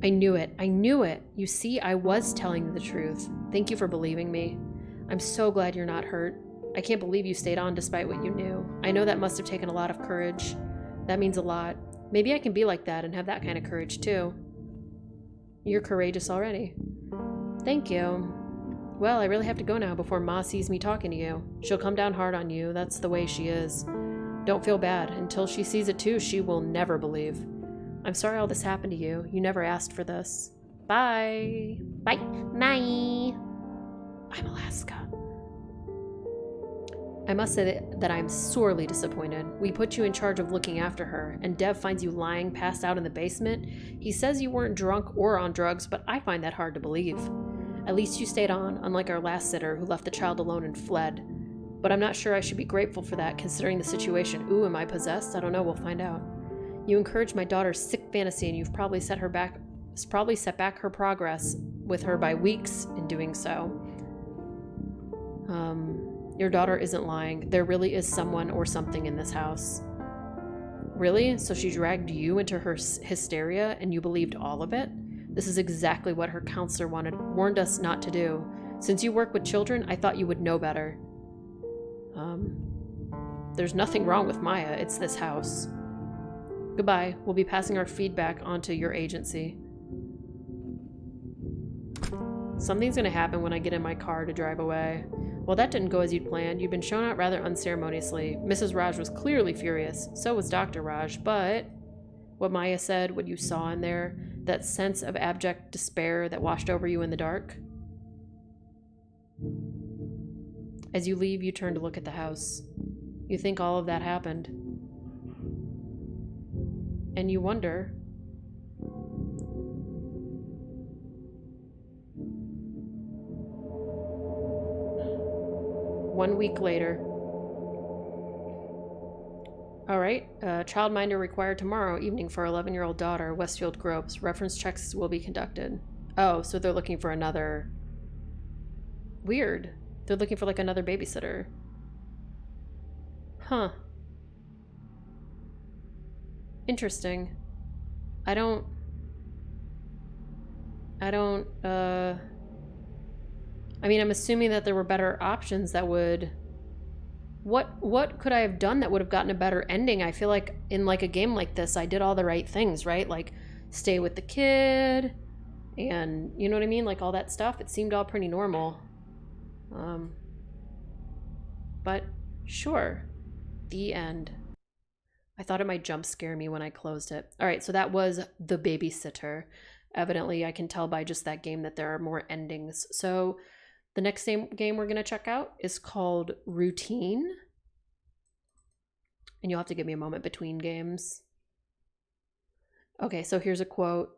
I knew it. I knew it. You see, I was telling you the truth. Thank you for believing me. I'm so glad you're not hurt. I can't believe you stayed on despite what you knew. I know that must have taken a lot of courage. That means a lot. Maybe I can be like that and have that kind of courage too. You're courageous already. Thank you. Well, I really have to go now before Ma sees me talking to you. She'll come down hard on you. That's the way she is. Don't feel bad. Until she sees it too, she will never believe. I'm sorry all this happened to you. You never asked for this. Bye. Bye. Bye. I'm Alaska. I must say that I'm sorely disappointed. We put you in charge of looking after her, and Dev finds you lying passed out in the basement. He says you weren't drunk or on drugs, but I find that hard to believe. At least you stayed on, unlike our last sitter who left the child alone and fled. But I'm not sure I should be grateful for that, considering the situation. Ooh, am I possessed? I don't know. We'll find out. You encouraged my daughter's sick fantasy, and you've probably set back her progress with her by weeks in doing so. Your daughter isn't lying. There really is someone or something in this house. Really? So she dragged you into her hysteria and you believed all of it? This is exactly what her counselor warned us not to do. Since you work with children, I thought you would know better. There's nothing wrong with Maya. It's this house. Goodbye. We'll be passing our feedback onto your agency. Something's gonna happen when I get in my car to drive away. Well, that didn't go as you'd planned. You'd been shown out rather unceremoniously. Mrs. Raj was clearly furious. So was Dr. Raj, but what Maya said, what you saw in there, that sense of abject despair that washed over you in the dark. As you leave, you turn to look at the house. You think all of that happened. And you wonder, One week later. All right, childminder required tomorrow evening for 11-year-old daughter, Westfield Groves. Reference checks will be conducted. Oh, so they're looking for another... Weird. They're looking for like another babysitter. Huh. Interesting. I mean, I'm assuming that there were better options that would... What could I have done that would have gotten a better ending? I feel like in like a game like this, I did all the right things, right? Like stay with the kid and you know what I mean? Like all that stuff. It seemed all pretty normal. But sure. The end. I thought it might jump scare me when I closed it. All right, so that was The Babysitter. Evidently, I can tell by just that game that there are more endings. So the next game we're going to check out is called Routine. And you'll have to give me a moment between games. Okay, so here's a quote.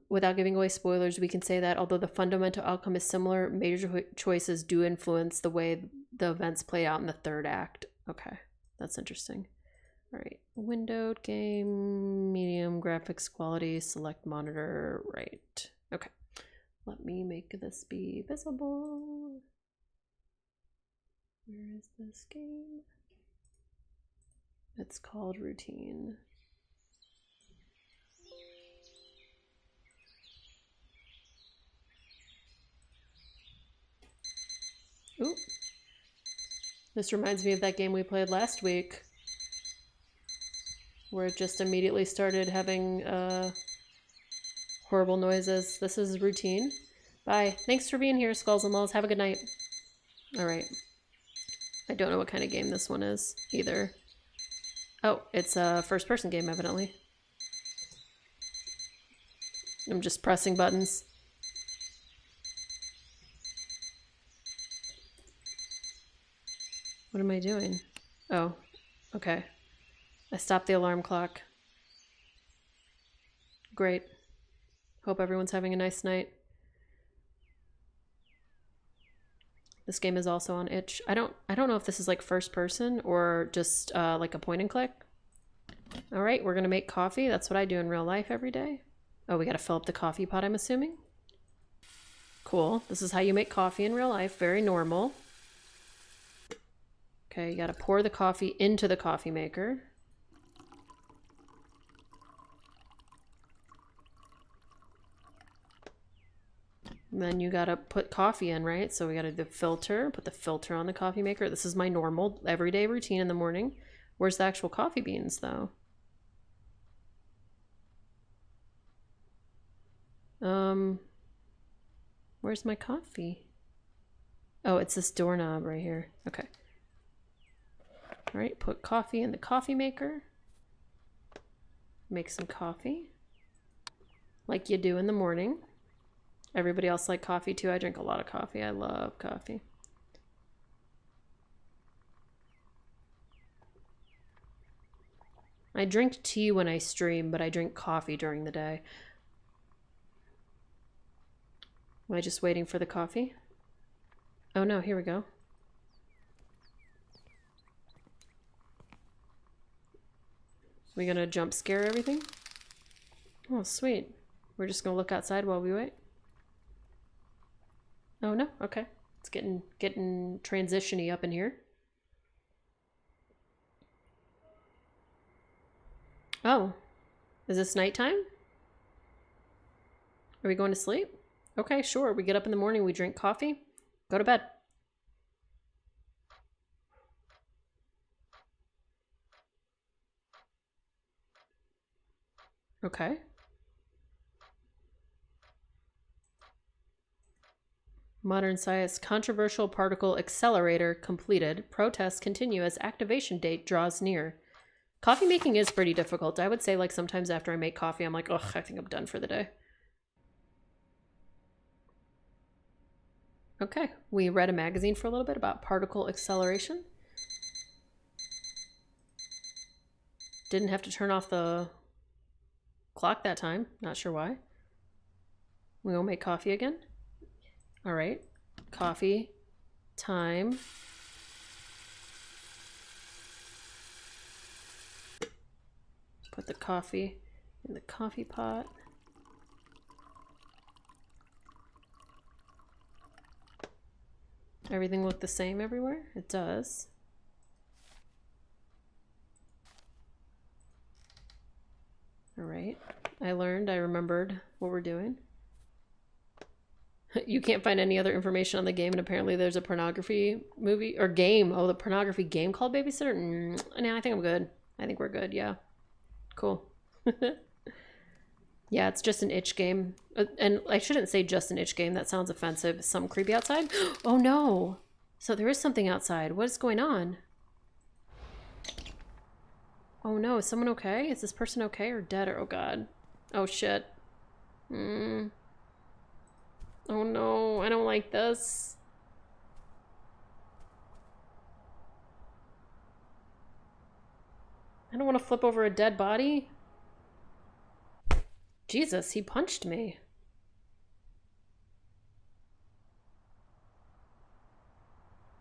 Without giving away spoilers, we can say that although the fundamental outcome is similar, major choices do influence the way the events play out in the third act. Okay, that's interesting. All right, windowed game, medium graphics quality, select monitor, right. Okay, let me make this be visible. Where is this game? It's called Routine. Ooh. This reminds me of that game we played last week, where it just immediately started having horrible noises. This is Routine. Bye. Thanks for being here, Skulls and Lulls. Have a good night. All right. I don't know what kind of game this one is either. Oh, it's a first-person game, evidently. I'm just pressing buttons. What am I doing? Oh, okay. I stopped the alarm clock. Great. Hope everyone's having a nice night. This game is also on itch. I don't know if this is like first person or just like a point and click. All right, we're gonna make coffee. That's what I do in real life every day. Oh, we gotta fill up the coffee pot, I'm assuming. Cool. This is how you make coffee in real life. Very normal. Okay, you gotta pour the coffee into the coffee maker. And then you gotta put coffee in, right? So we gotta do the filter, put the filter on the coffee maker. This is my normal everyday routine in the morning. Where's the actual coffee beans, though? Where's my coffee? Oh, it's this doorknob right here. Okay. All right, put coffee in the coffee maker. Make some coffee. Like you do in the morning. Everybody else like coffee too? I drink a lot of coffee. I love coffee. I drink tea when I stream, but I drink coffee during the day. Am I just waiting for the coffee? Oh no, here we go. We gonna jump scare everything? Oh, sweet. We're just gonna look outside while we wait? Oh no, okay. It's getting transition-y up in here. Oh, is this nighttime? Are we going to sleep? Okay, sure. We get up in the morning, we drink coffee, go to bed. Okay. Modern science controversial particle accelerator completed. Protests continue as activation date draws near. Coffee making is pretty difficult. I would say like sometimes after I make coffee, I'm like, ugh, I think I'm done for the day. Okay, we read a magazine for a little bit about particle acceleration. Didn't have to turn off the clock that time. Not sure why. We will make coffee again. All right, coffee time. Put the coffee in the coffee pot. Everything look the same everywhere? It does. All right. I remembered what we're doing. You can't find any other information on the game, and apparently there's a pornography movie or game. Oh, the pornography game called Babysitter? No, I think I'm good. I think we're good, yeah. Cool. Yeah, it's just an itch game. And I shouldn't say just an itch game. That sounds offensive. Something creepy outside? Oh no! So there is something outside. What is going on? Oh no, is someone okay? Is this person okay or dead? Or oh god. Oh shit. Oh no, I don't like this. I don't want to flip over a dead body. Jesus, he punched me.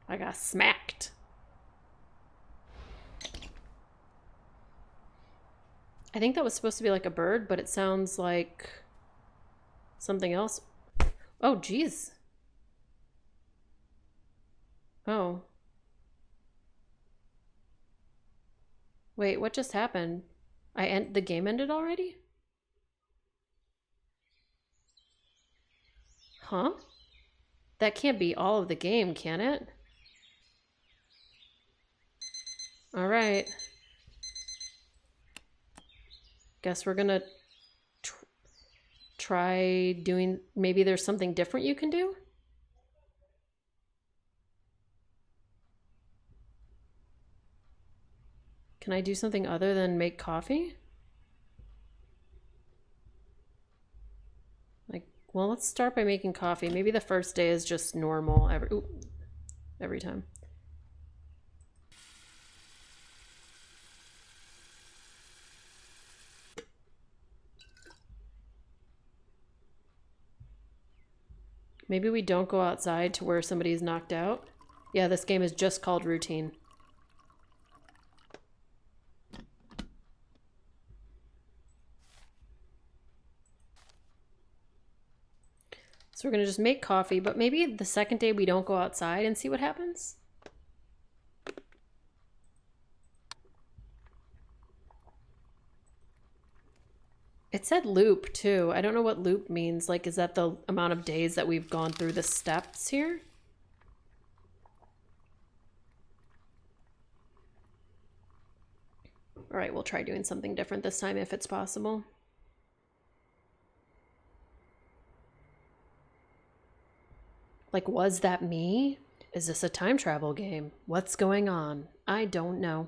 I got smacked. I think that was supposed to be like a bird, but it sounds like something else. Oh, jeez. Oh. Wait, what just happened? The game ended already? Huh? That can't be all of the game, can it? All right. Guess we're gonna try doing, maybe there's something different you can do? Can I do something other than make coffee? Like, well, let's start by making coffee. Maybe the first day is just normal every time. Maybe we don't go outside to where somebody's knocked out. Yeah, this game is just called Routine. So we're gonna just make coffee, but maybe the second day we don't go outside and see what happens? It said loop too. I don't know what loop means. Like, is that the amount of days that we've gone through the steps here? All right, we'll try doing something different this time if it's possible. Like, was that me? Is this a time travel game? What's going on? I don't know.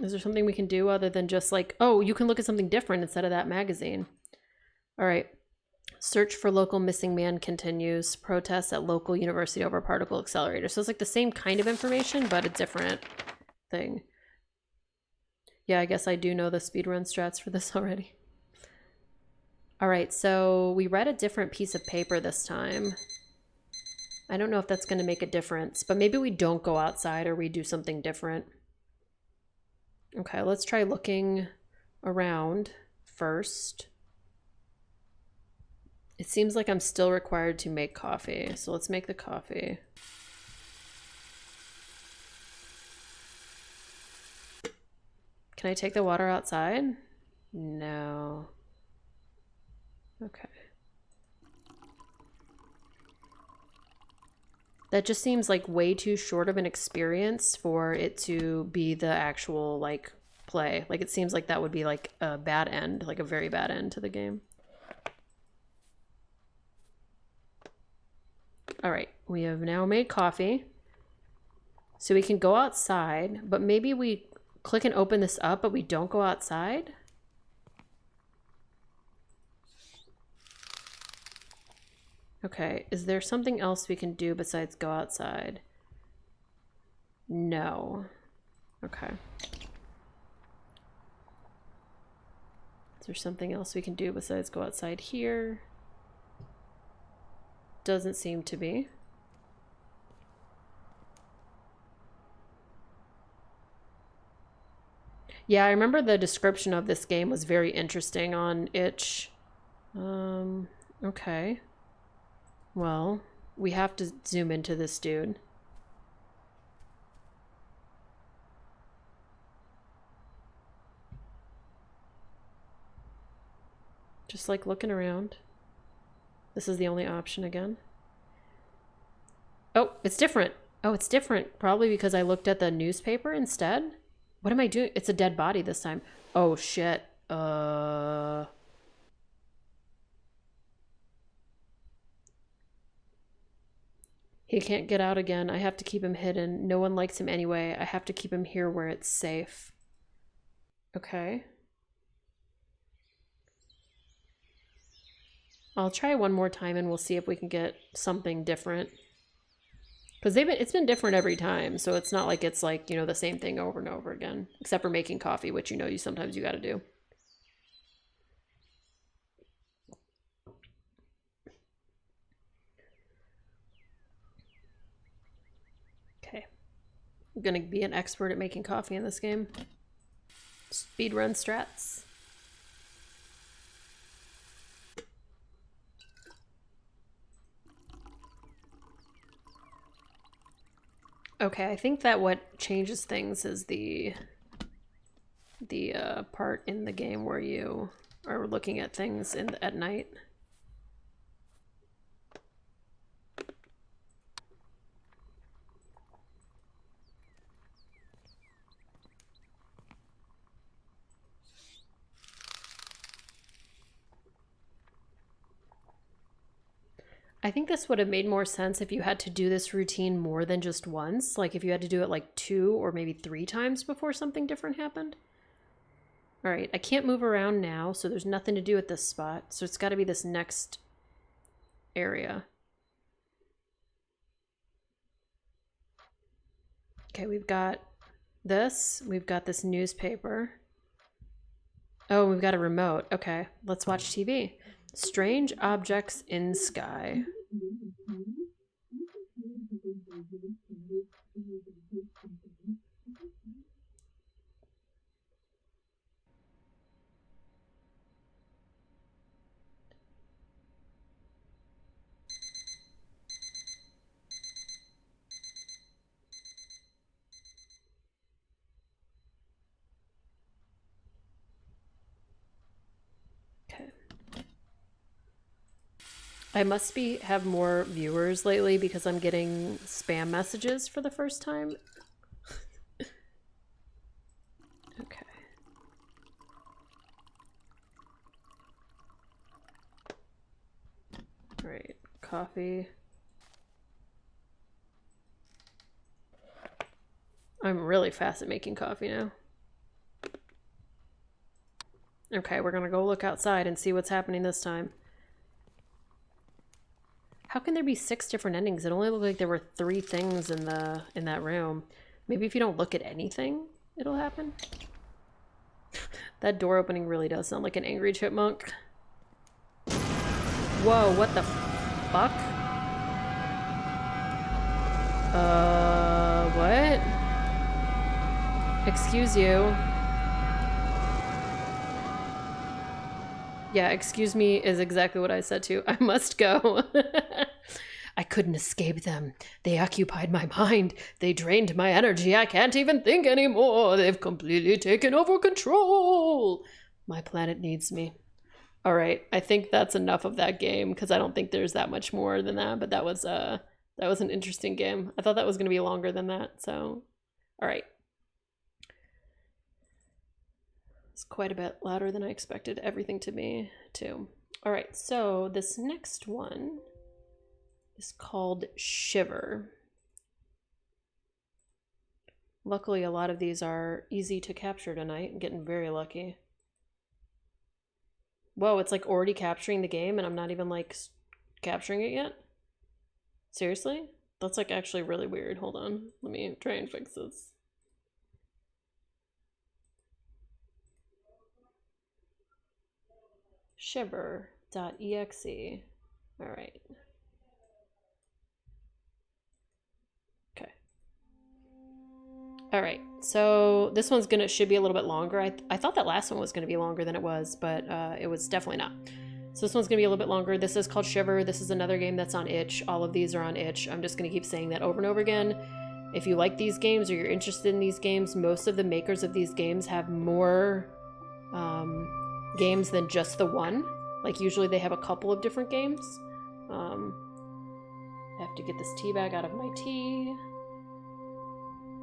Is there something we can do other than just like, oh, you can look at something different instead of that magazine? All right. Search for local missing man continues. Protests at local university over particle accelerator. So it's like the same kind of information, but a different thing. Yeah, I guess I do know the speedrun strats for this already. All right, so we read a different piece of paper this time. I don't know if that's going to make a difference, but maybe we don't go outside or we do something different. Okay, let's try looking around first. It seems like I'm still required to make coffee, so let's make the coffee. Can I take the water outside? No. Okay. That just seems like way too short of an experience for it to be the actual, like, play. Like, it seems like that would be, like, a bad end, like a very bad end to the game. All right, we have now made coffee. So we can go outside, but maybe we click and open this up, but we don't go outside? Okay, is there something else we can do besides go outside? No. Okay. Is there something else we can do besides go outside here? Doesn't seem to be. Yeah, I remember the description of this game was very interesting on itch. Okay. Well, we have to zoom into this dude. Just like looking around. This is the only option again. Oh, it's different. Oh, it's different. Probably because I looked at the newspaper instead. What am I doing? It's a dead body this time. Oh, shit. He can't get out again. I have to keep him hidden. No one likes him anyway. I have to keep him here where it's safe. Okay. I'll try one more time and we'll see if we can get something different. Because it's been different every time, so it's not like it's like, you know, the same thing over and over again. Except for making coffee, which you know sometimes you gotta do. Okay. I'm gonna be an expert at making coffee in this game. Speedrun strats. Okay, I think that what changes things is the part in the game where you are looking at things at night. I think this would have made more sense if you had to do this routine more than just once. Like if you had to do it like 2 or maybe 3 times before something different happened. All right, I can't move around now, so there's nothing to do at this spot. So it's got to be this next area. Okay, we've got this. We've got this newspaper. Oh, we've got a remote. Okay, let's watch TV. Strange objects in sky. Okay. I must have more viewers lately because I'm getting spam messages for the first time. Okay. All right, coffee. I'm really fast at making coffee now. Okay, we're gonna go look outside and see what's happening this time. How can there be 6 different endings? It only looked like there were 3 things in that room. Maybe if you don't look at anything, it'll happen. That door opening really does sound like an angry chipmunk. Whoa, what the fuck? What? Excuse you. Yeah, excuse me is exactly what I said too. I must go. I couldn't escape them. They occupied my mind. They drained my energy. I can't even think anymore. They've completely taken over control. My planet needs me. All right, I think that's enough of that game because I don't think there's that much more than that, but that was an interesting game. I thought that was going to be longer than that, so all right. It's quite a bit louder than I expected everything to be, too. All right, so this next one is called Shiver. Luckily, a lot of these are easy to capture tonight. I'm getting very lucky. Whoa, it's like already capturing the game and I'm not even like capturing it yet? Seriously? That's like actually really weird. Hold on. Let me try and fix this. Shiver.exe. All right. Okay. All right. So this one's should be a little bit longer. I thought that last one was gonna be longer than it was, but it was definitely not. So this one's gonna be a little bit longer. This is called Shiver. This is another game that's on itch. All of these are on itch. I'm just gonna keep saying that over and over again. If you like these games or you're interested in these games, most of the makers of these games have more games than just the one. Like usually they have a couple of different games. I have to get this tea bag out of my tea.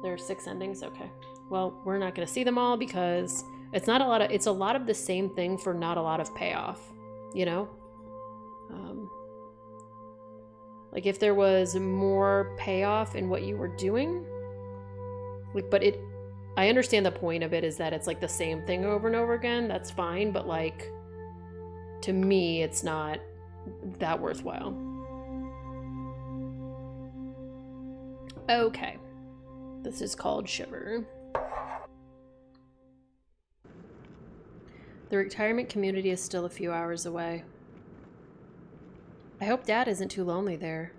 There are 6 endings. Okay. Well, we're not going to see them all because it's a lot of the same thing for not a lot of payoff, you know? Like if there was more payoff in what you were doing, like, but I understand the point of it is that it's like the same thing over and over again. That's fine, but like to me, it's not that worthwhile. Okay. This is called Shiver. The retirement community is still a few hours away. I hope Dad isn't too lonely there.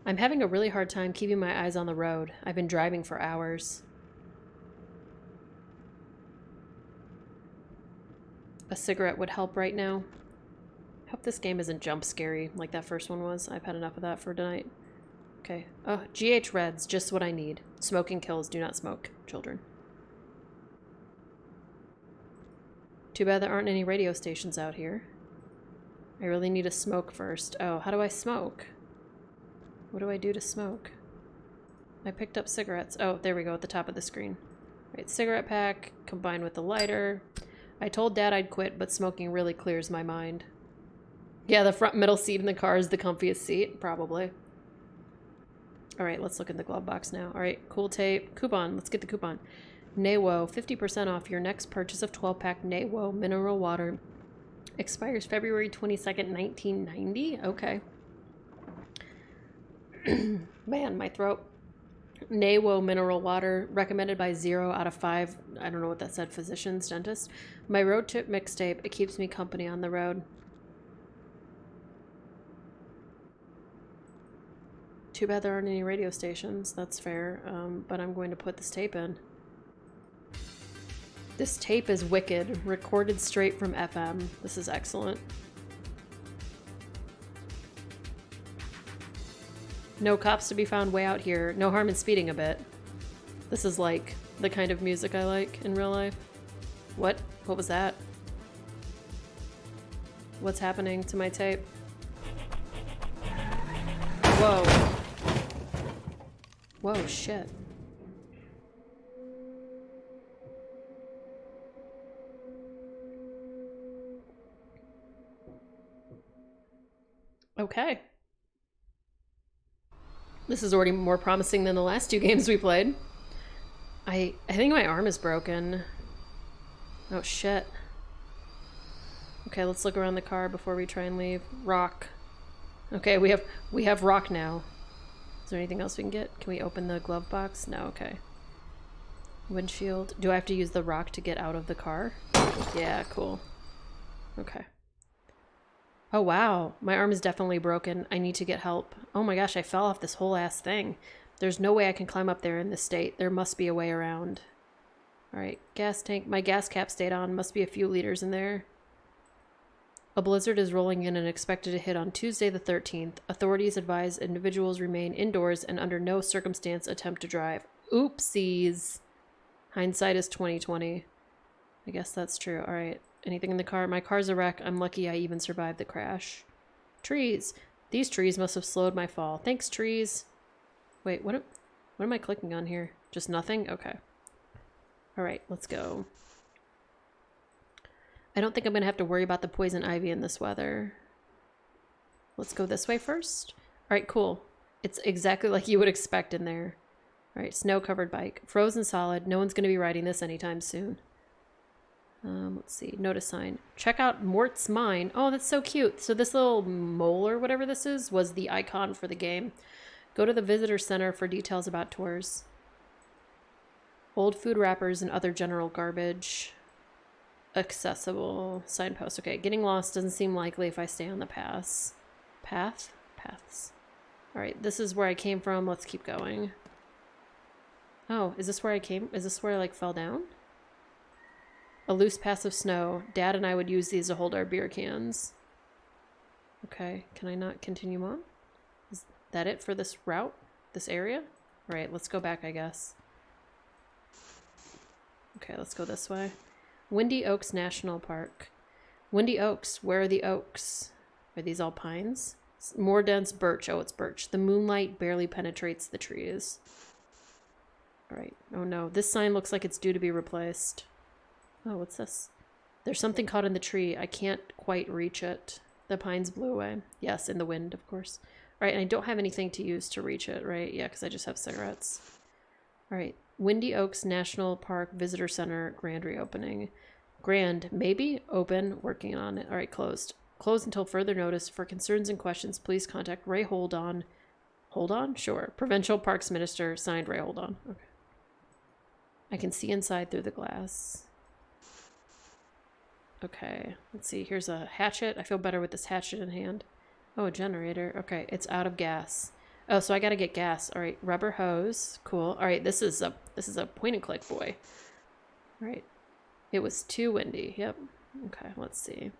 I'm having a really hard time keeping my eyes on the road. I've been driving for hours. A cigarette would help right now. I hope this game isn't jump scary like that first one was. I've had enough of that for tonight. Okay. Oh, GH Reds, just what I need. Smoking kills. Do not smoke, children. Too bad there aren't any radio stations out here. I really need to smoke first. Oh, how do I smoke? What do I do to smoke? I picked up cigarettes. Oh, there we go at the top of the screen. Right, cigarette pack combined with the lighter. I told Dad I'd quit, but smoking really clears my mind. Yeah, the front middle seat in the car is the comfiest seat, probably. All right, let's look in the glove box now. All right, cool tape. Coupon. Let's get the coupon. Nawo, 50% off your next purchase of 12-pack Nawo mineral water. Expires February 22nd, 1990. Okay. Man, my throat Nawo mineral water, recommended by 0 out of 5. I don't know what that said. Physicians, dentists. My road trip mixtape. It keeps me company on the road. Too bad there aren't any radio stations. That's fair. But I'm going to put this tape in. This tape is wicked. Recorded straight from FM. This is excellent. No cops to be found way out here. No harm in speeding a bit. This is like the kind of music I like in real life. What? What was that? What's happening to my tape? Whoa. Whoa, shit. Okay. This is already more promising than the last 2 games we played. I think my arm is broken. Oh shit. Okay, let's look around the car before we try and leave. Rock. Okay, we have rock now. Is there anything else we can get? Can we open the glove box? No, okay. Windshield. Do I have to use the rock to get out of the car? Yeah, cool. Okay. Oh wow, my arm is definitely broken. I need to get help. Oh my gosh, I fell off this whole ass thing. There's no way I can climb up there in this state. There must be a way around. Alright, gas tank. My gas cap stayed on. Must be a few liters in there. A blizzard is rolling in and expected to hit on Tuesday the 13th. Authorities advise individuals remain indoors and under no circumstance attempt to drive. Oopsies. Hindsight is 2020. I guess that's true. Alright. Anything in the car? My car's a wreck. I'm lucky I even survived the crash. Trees. These trees must have slowed my fall. Thanks, trees. Wait, what am I clicking on here? Just nothing? Okay. Alright, let's go. I don't think I'm going to have to worry about the poison ivy in this weather. Let's go this way first. Alright, cool. It's exactly like you would expect in there. Alright, snow-covered bike. Frozen solid. No one's going to be riding this anytime soon. Let's see. Notice sign. Check out Mort's Mine. Oh, that's so cute. So this little mole or whatever this is was the icon for the game. Go to the visitor center for details about tours. Old food wrappers and other general garbage. Accessible. Signpost. Okay, getting lost doesn't seem likely if I stay on the paths. Paths. Alright, this is where I came from. Let's keep going. Oh, is this where I came? Is this where I, like, fell down? A loose pass of snow. Dad and I would use these to hold our beer cans. Okay, can I not continue on? Is that it for this route? This area? Alright, let's go back, I guess. Okay, let's go this way. Windy Oaks National Park. Windy Oaks. Where are the oaks? Are these all pines? More dense birch. Oh, it's birch. The moonlight barely penetrates the trees. Alright. Oh no, this sign looks like it's due to be replaced. Oh, what's this? There's something caught in the tree. I can't quite reach it. The pines blew away. Yes, in the wind, of course. Alright, and I don't have anything to use to reach it, right? Yeah, because I just have cigarettes. Alright. Windy Oaks National Park Visitor Center grand reopening. Grand, maybe? Open, working on it. Alright, closed. Closed until further notice. For concerns and questions, please contact Ray Holdon. Holdon? Sure. Provincial Parks Minister, signed Ray Holdon. Okay. I can see inside through the glass. Okay, let's see. Here's a hatchet. I feel better with this hatchet in hand. Oh, a generator. Okay, it's out of gas. Oh, so I gotta get gas. All right, rubber hose. Cool. All right, this is a point and click, boy. All right, it was too windy. Yep. Okay, let's see.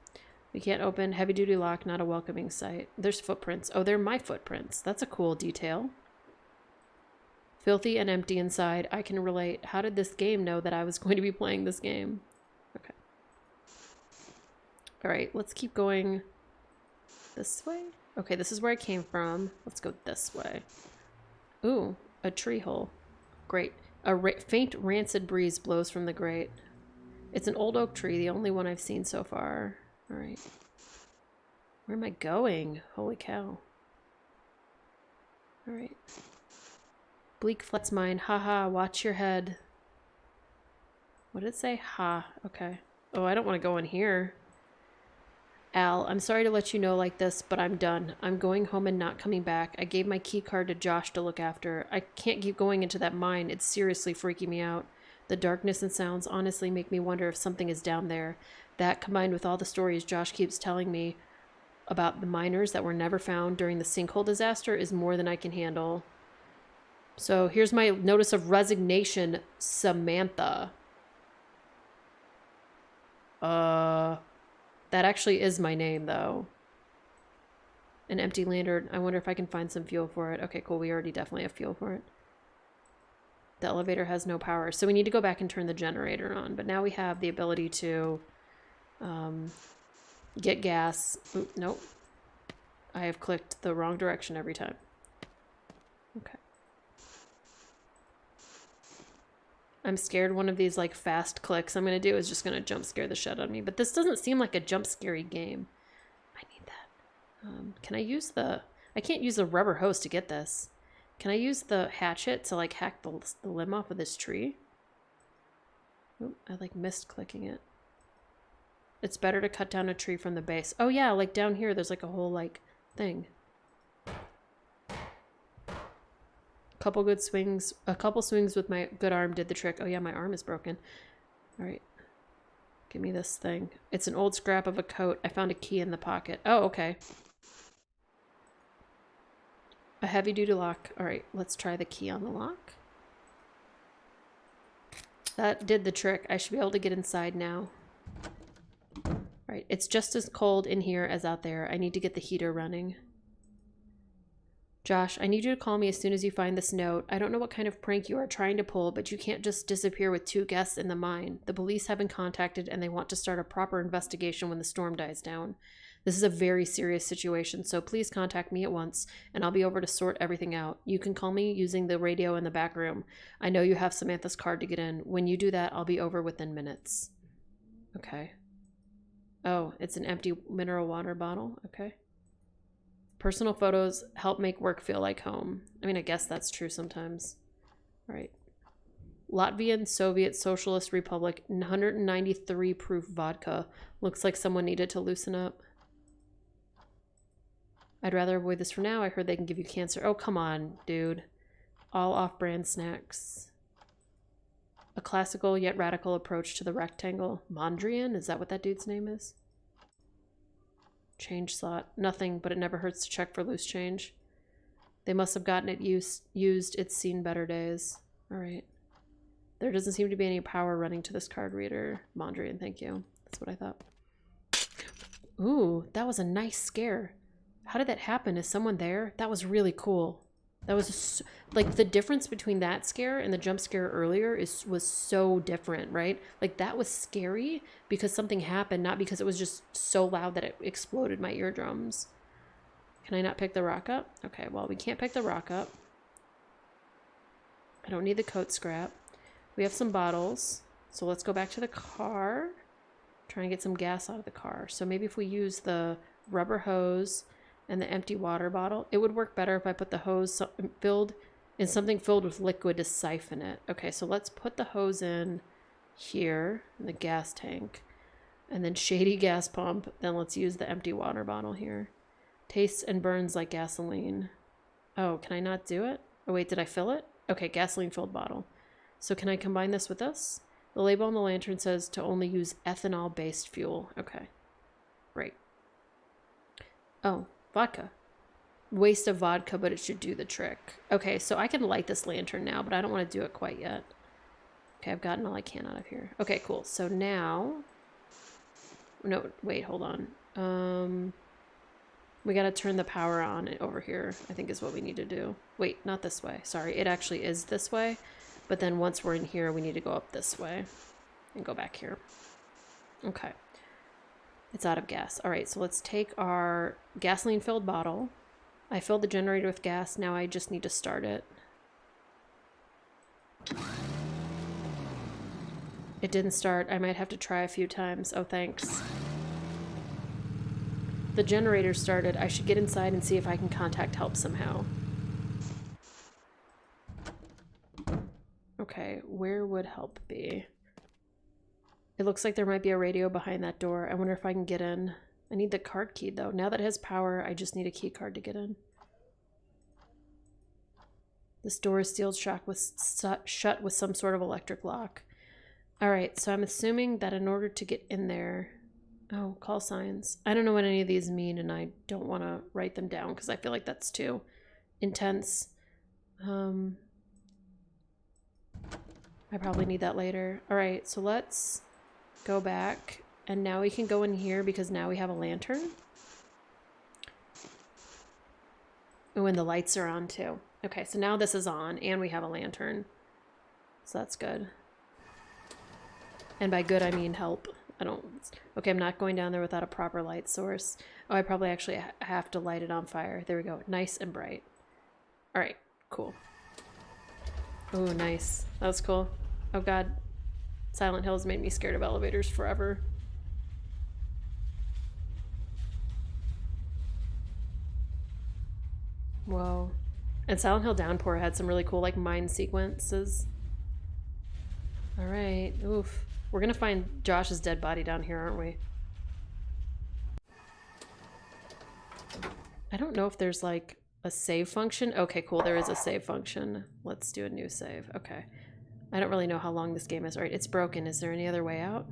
We can't open. Heavy duty lock. Not a welcoming sight. There's footprints. Oh, they're my footprints. That's a cool detail. Filthy and empty inside. I can relate. How did this game know that I was going to be playing this game? Okay. All right, let's keep going this way. Okay, this is where I came from. Let's go this way. Ooh, a tree hole. Great. A faint rancid breeze blows from the grate. It's an old oak tree, the only one I've seen so far. All right. Where am I going? Holy cow. All right. Bleak Flats Mine. Haha, watch your head. What did it say? Ha. Okay. Oh, I don't want to go in here. Al, I'm sorry to let you know like this, but I'm done. I'm going home and not coming back. I gave my key card to Josh to look after. I can't keep going into that mine. It's seriously freaking me out. The darkness and sounds honestly make me wonder if something is down there. That, combined with all the stories Josh keeps telling me about the miners that were never found during the sinkhole disaster, is more than I can handle. So here's my notice of resignation, Samantha. That actually is my name, though. An empty lantern. I wonder if I can find some fuel for it. Okay, cool. We already definitely have fuel for it. The elevator has no power, so we need to go back and turn the generator on. But now we have the ability to get gas. Oop, nope. I have clicked the wrong direction every time. Okay. I'm scared one of these like fast clicks I'm going to do is just going to jump scare the shit out of me. But this doesn't seem like a jump scary game. I need that. Can I use the... I can't use the rubber hose to get this. Can I use the hatchet to like hack the limb off of this tree? Oop, I like missed clicking it. It's better to cut down a tree from the base. Oh yeah, like down here there's like a whole like thing. A couple swings with my good arm did the trick. Oh yeah, my arm is broken. All right. Give me this thing. It's an old scrap of a coat. I found a key in the pocket. Oh, okay. A heavy-duty lock. All right, let's try the key on the lock. That did the trick. I should be able to get inside now. All right, it's just as cold in here as out there. I need to get the heater running. Josh, I need you to call me as soon as you find this note. I don't know what kind of prank you are trying to pull, but you can't just disappear with 2 guests in the mine. The police have been contacted and they want to start a proper investigation when the storm dies down. This is a very serious situation, so please contact me at once and I'll be over to sort everything out. You can call me using the radio in the back room. I know you have Samantha's card to get in. When you do that, I'll be over within minutes. Okay. Oh, it's an empty mineral water bottle. Okay. Personal photos help make work feel like home. I mean, I guess that's true sometimes. All right. Latvian Soviet Socialist Republic 193 proof vodka. Looks like someone needed to loosen up. I'd rather avoid this for now. I heard they can give you cancer. Oh, come on, dude. All off-brand snacks. A classical yet radical approach to the rectangle. Mondrian? Is that what that dude's name is? Change slot. Nothing, but it never hurts to check for loose change. They must have gotten it used. It's seen better days. All right. There doesn't seem to be any power running to this card reader. Mondrian, thank you. That's what I thought. Ooh, that was a nice scare. How did that happen? Is someone there? That was really cool. That was like the difference between that scare and the jump scare earlier was so different, right? Like that was scary because something happened, not because it was just so loud that it exploded my eardrums. Can I not pick the rock up? Okay, well, we can't pick the rock up. I don't need the coat scrap. We have some bottles. So let's go back to the car. Try and get some gas out of the car. So maybe if we use the rubber hose and the empty water bottle, it would work better if I put the hose filled in something filled with liquid to siphon it. Okay, so let's put the hose in here in the gas tank and then shady gas pump. Then let's use the empty water bottle here. Tastes and burns like gasoline. Oh, can I not do it? Oh wait, did I fill it? Okay, gasoline filled bottle. So can I combine this with this? The label on the lantern says to only use ethanol based fuel. Okay, great. Oh, vodka. Waste of vodka, but it should do the trick. Okay, so I can light this lantern now, but I don't want to do it quite yet. Okay, I've gotten all I can out of here. Okay, cool. So now... No, wait, hold on. We got to turn the power on over here, I think is what we need to do. Wait, not this way. Sorry, it actually is this way. But then once we're in here, we need to go up this way and go back here. Okay. It's out of gas. All right, so let's take our gasoline-filled bottle. I filled the generator with gas. Now I just need to start it. It didn't start. I might have to try a few times. Oh, thanks. The generator started. I should get inside and see if I can contact help somehow. Okay, where would help be? It looks like there might be a radio behind that door. I wonder if I can get in. I need the card key, though. Now that it has power, I just need a key card to get in. This door is sealed shut with some sort of electric lock. All right, so I'm assuming that in order to get in there... Oh, call signs. I don't know what any of these mean, and I don't want to write them down because I feel like that's too intense. I probably need that later. All right, so let's go back, and now we can go in here because now we have a lantern. Oh, and the lights are on too. Okay, so now this is on, and we have a lantern. So that's good. And by good, I mean help. Okay, I'm not going down there without a proper light source. Oh, I probably actually have to light it on fire. There we go. Nice and bright. All right, cool. Oh, nice. That was cool. Oh, God. Silent Hill's made me scared of elevators forever. Whoa. And Silent Hill Downpour had some really cool, like, mine sequences. All right. Oof. We're gonna find Josh's dead body down here, aren't we? I don't know if there's like a save function. Okay, cool. There is a save function. Let's do a new save. Okay. I don't really know how long this game is. All right, it's broken. Is there any other way out?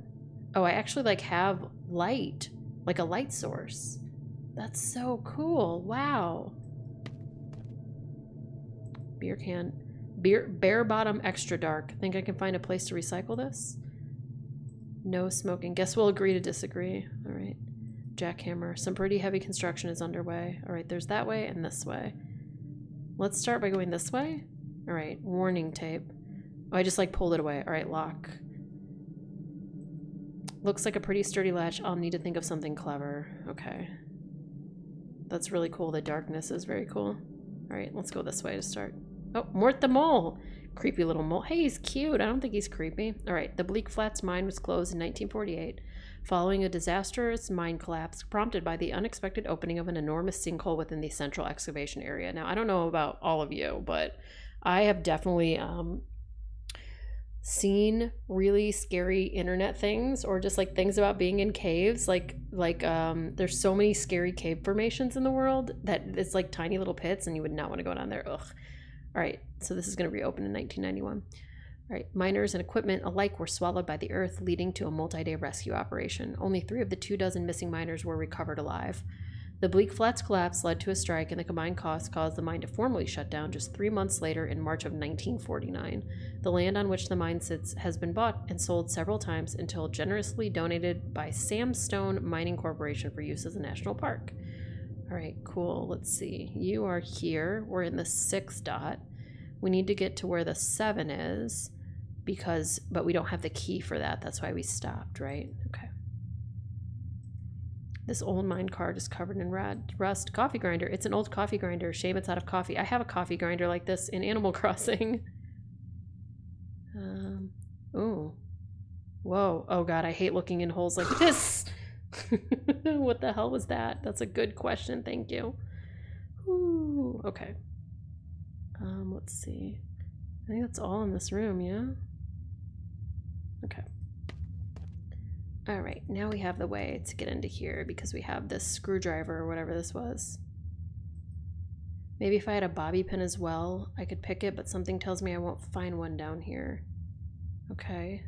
Oh, I actually like have light, like a light source. That's so cool. Wow. Beer can. Bare bottom extra dark. Think I can find a place to recycle this? No smoking. Guess we'll agree to disagree. All right. Jackhammer. Some pretty heavy construction is underway. All right, there's that way and this way. Let's start by going this way. All right, warning tape. Oh, I just like pulled it away. All right, lock. Looks like a pretty sturdy latch. I'll need to think of something clever. Okay. That's really cool. The darkness is very cool. All right, let's go this way to start. Oh, Mort the Mole. Creepy little mole. Hey, he's cute. I don't think he's creepy. All right, the Bleak Flats mine was closed in 1948 following a disastrous mine collapse prompted by the unexpected opening of an enormous sinkhole within the central excavation area. Now, I don't know about all of you, but I have definitely seen really scary internet things or just like things about being in caves. Like there's so many scary cave formations in the world that it's like tiny little pits and you would not want to go down there. Ugh. All right, so this is going to reopen in 1991. All right, miners and equipment alike were swallowed by the earth, leading to a multi-day rescue operation. Only 3 of the 24 missing miners were recovered alive. The Bleak Flats collapse led to a strike, and the combined costs caused the mine to formally shut down just 3 months later in March of 1949. The land on which the mine sits has been bought and sold several times until generously donated by Sandstone Mining Corporation for use as a national park. All right, cool. Let's see. You are here. We're in the 6 dot. We need to get to where the 7 is but we don't have the key for that. That's why we stopped, right? Okay. This old mine cart is covered in rust. Coffee grinder. It's an old coffee grinder. Shame it's out of coffee. I have a coffee grinder like this in Animal Crossing. Ooh. Whoa. Oh, God. I hate looking in holes like this. What the hell was that? That's a good question. Thank you. Ooh. Okay. Let's see. I think that's all in this room, yeah? Okay. All right, now we have the way to get into here because we have this screwdriver or whatever this was. Maybe if I had a bobby pin as well, I could pick it, but something tells me I won't find one down here. Okay.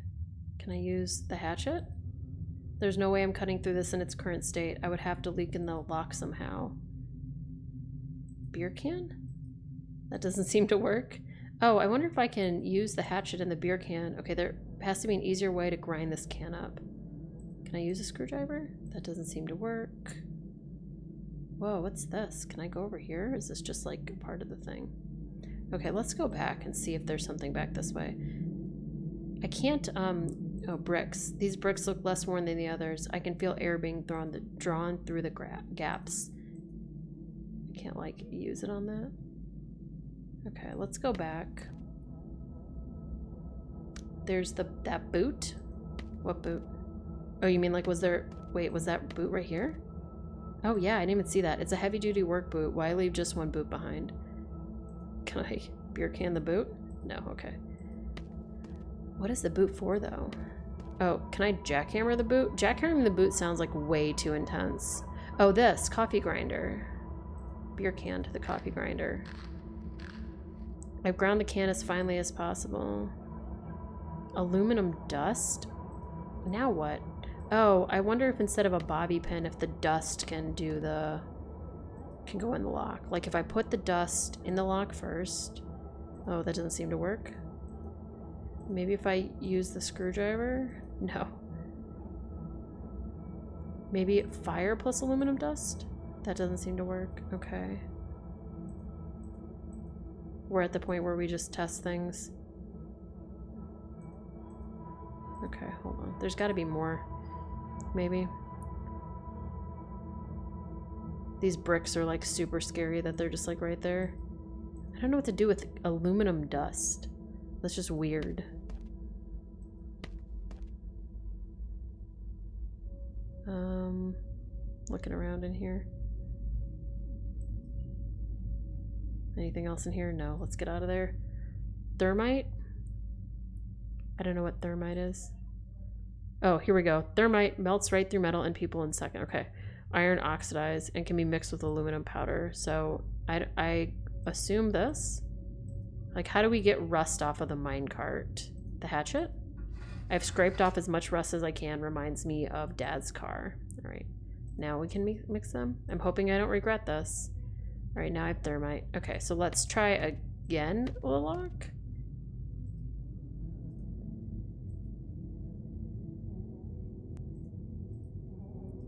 Can I use the hatchet? There's no way I'm cutting through this in its current state. I would have to leak in the lock somehow. Beer can? That doesn't seem to work. Oh, I wonder if I can use the hatchet in the beer can. Okay, there has to be an easier way to grind this can up. Can I use a screwdriver? That doesn't seem to work. Whoa, what's this? Can I go over here? Is this just like part of the thing? Okay, let's go back and see if there's something back this way. I can't, oh, bricks. These bricks look less worn than the others. I can feel air being drawn through the gaps. I can't, like, use it on that. Okay, let's go back. There's that boot. What boot? Oh, you mean like was that boot right here? Oh yeah, I didn't even see that. It's a heavy-duty work boot. Why leave just one boot behind? Can I beer can the boot? No, okay. What is the boot for though? Oh, can I jackhammer the boot? Jackhammering the boot sounds like way too intense. Oh, this coffee grinder. Beer can to the coffee grinder. I've ground the can as finely as possible. Aluminum dust? Now what? Oh, I wonder if instead of a bobby pin, if the dust can do the... can go in the lock. Like if I put the dust in the lock first... Oh, that doesn't seem to work. Maybe if I use the screwdriver? No. Maybe fire plus aluminum dust? That doesn't seem to work. Okay. We're at the point where we just test things. Okay, hold on. There's got to be more. Maybe. These bricks are like super scary that they're just like right there. I don't know what to do with aluminum dust. That's just weird. Looking around in here. Anything else in here? No, let's get out of there. Thermite? I don't know what thermite is. Oh, here we go. Thermite melts right through metal and people in second. Okay. Iron oxidized and can be mixed with aluminum powder. So I assume this. Like, how do we get rust off of the minecart? The hatchet? I've scraped off as much rust as I can. Reminds me of Dad's car. All right. Now we can mix them. I'm hoping I don't regret this. All right, now I have thermite. Okay, so let's try again with a lock.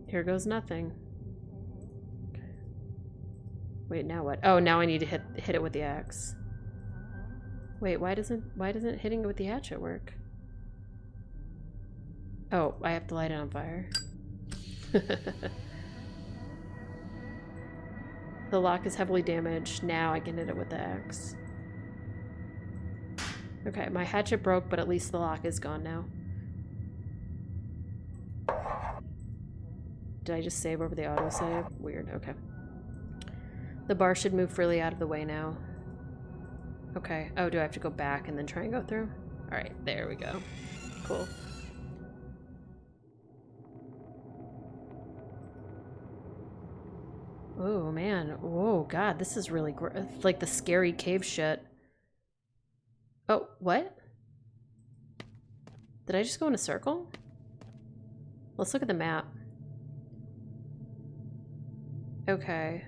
Here goes nothing. Okay. Wait, now what? Oh, now I need to hit it with the axe. Wait, why doesn't hitting it with the hatchet work? Oh, I have to light it on fire. The lock is heavily damaged. Now I can hit it with the axe. Okay, my hatchet broke, but at least the lock is gone now. Did I just save over the autosave? Weird, okay. The bar should move freely out of the way now. Okay. Oh, do I have to go back and then try and go through? Alright, there we go. Cool. Oh, man. Oh, God, this is really like the scary cave shit. Oh, what? Did I just go in a circle? Let's look at the map. Okay.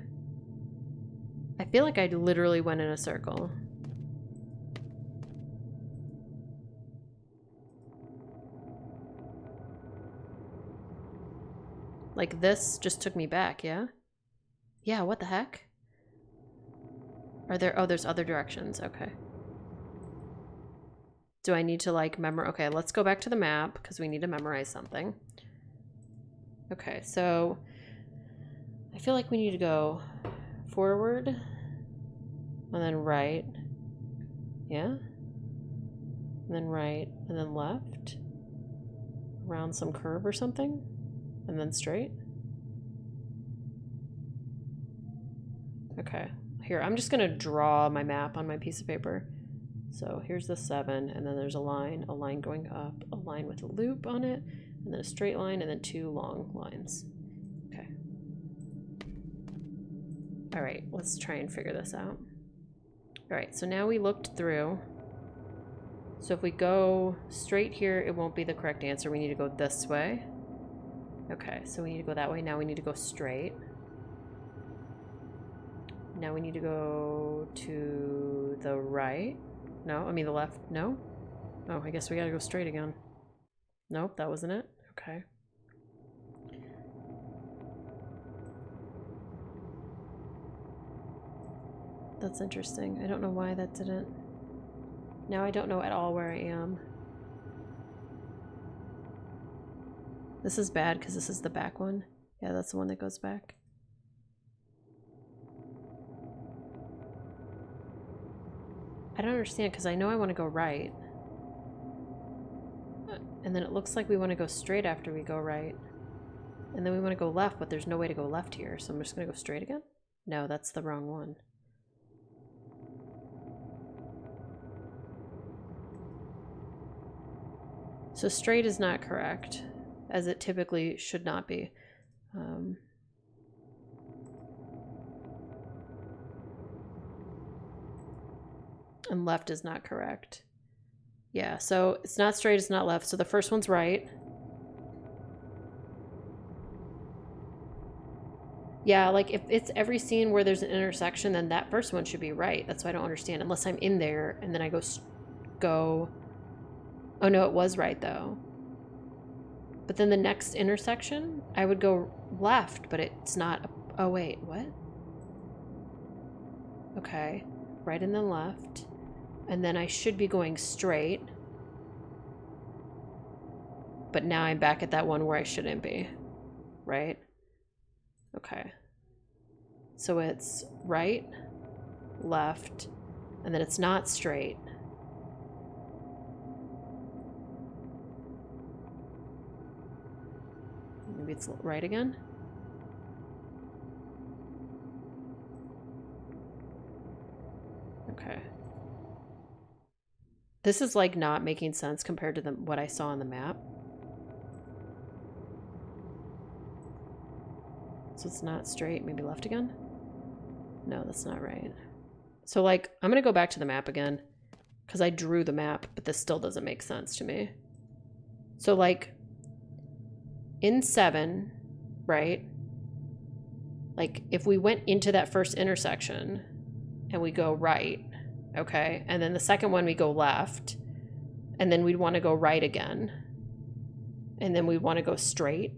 I feel like I literally went in a circle. Like this just took me back, yeah? Yeah, what the heck? Are there... Oh, there's other directions. Okay. Do I need to, like, Okay, let's go back to the map, because we need to memorize something. Okay, so... I feel like we need to go forward, and then right. Yeah? And then right, and then left. Around some curve or something. And then straight. Okay, here, I'm just gonna draw my map on my piece of paper. So here's the 7, and then there's a line going up, a line with a loop on it, and then a straight line, and then 2 long lines. Okay. All right, let's try and figure this out. All right, so now we looked through. So if we go straight here, it won't be the correct answer. We need to go this way. Okay, so we need to go that way. Now we need to go straight. Now we need to go to the right. No, I mean the left. No? Oh, I guess we gotta go straight again. Nope, that wasn't it. Okay. That's interesting. I don't know why that didn't. Now I don't know at all where I am. This is bad because this is the back one. Yeah, that's the one that goes back. I don't understand because I know I want to go right. And then it looks like we want to go straight after we go right. And then we want to go left, but there's no way to go left here. So I'm just going to go straight again? No, that's the wrong one. So straight is not correct, as it typically should not be. And left is not correct. Yeah, so it's not straight, it's not left. So the first one's right. Yeah, like if it's every scene where there's an intersection, then that first one should be right. That's why I don't understand. Unless I'm in there and then I go... Oh no, it was right though. But then the next intersection, I would go left, but it's not... Oh wait, what? Okay, right and then left. And then I should be going straight. But now I'm back at that one where I shouldn't be, right? Okay. So it's right, left, and then it's not straight. Maybe it's right again? Okay. This is like not making sense compared to what I saw on the map. So it's not straight, maybe left again? No, that's not right. So like, I'm gonna go back to the map again because I drew the map, but this still doesn't make sense to me. So like, in 7, right? Like if we went into that first intersection and we go right, okay? And then the second one we go left, and then we'd want to go right again. And then we want to go straight,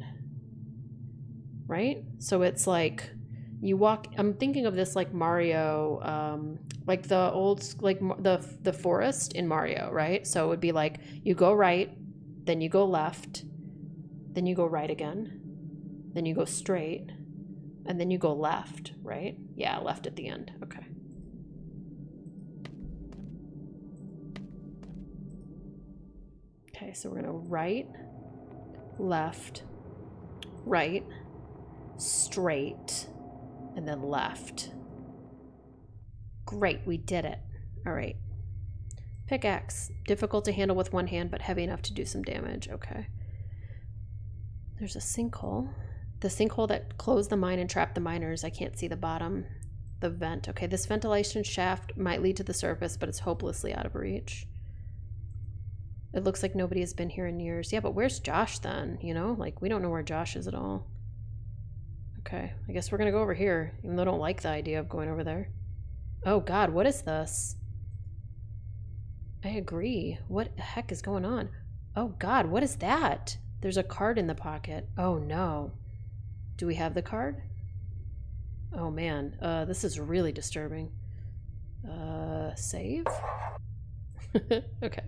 right? So it's like you walk, I'm thinking of this like Mario, like the old, like the forest in Mario, right? So it would be like you go right, then you go left, then you go right again, then you go straight, and then you go left, right? Yeah, left at the end. Okay. Okay, so we're gonna right, left, right, straight, and then left. Great, we did it. All right. Pickaxe. Difficult to handle with one hand, but heavy enough to do some damage. Okay. There's a sinkhole. The sinkhole that closed the mine and trapped the miners. I can't see the bottom. The vent. Okay, this ventilation shaft might lead to the surface, but it's hopelessly out of reach. It looks like nobody has been here in years. Yeah, but where's Josh then? You know, like we don't know where Josh is at all. Okay, I guess we're gonna go over here, even though I don't like the idea of going over there. Oh God, what is this? I agree. What the heck is going on? Oh God, what is that? There's a card in the pocket. Oh no. Do we have the card? Oh man, this is really disturbing. Save? Okay.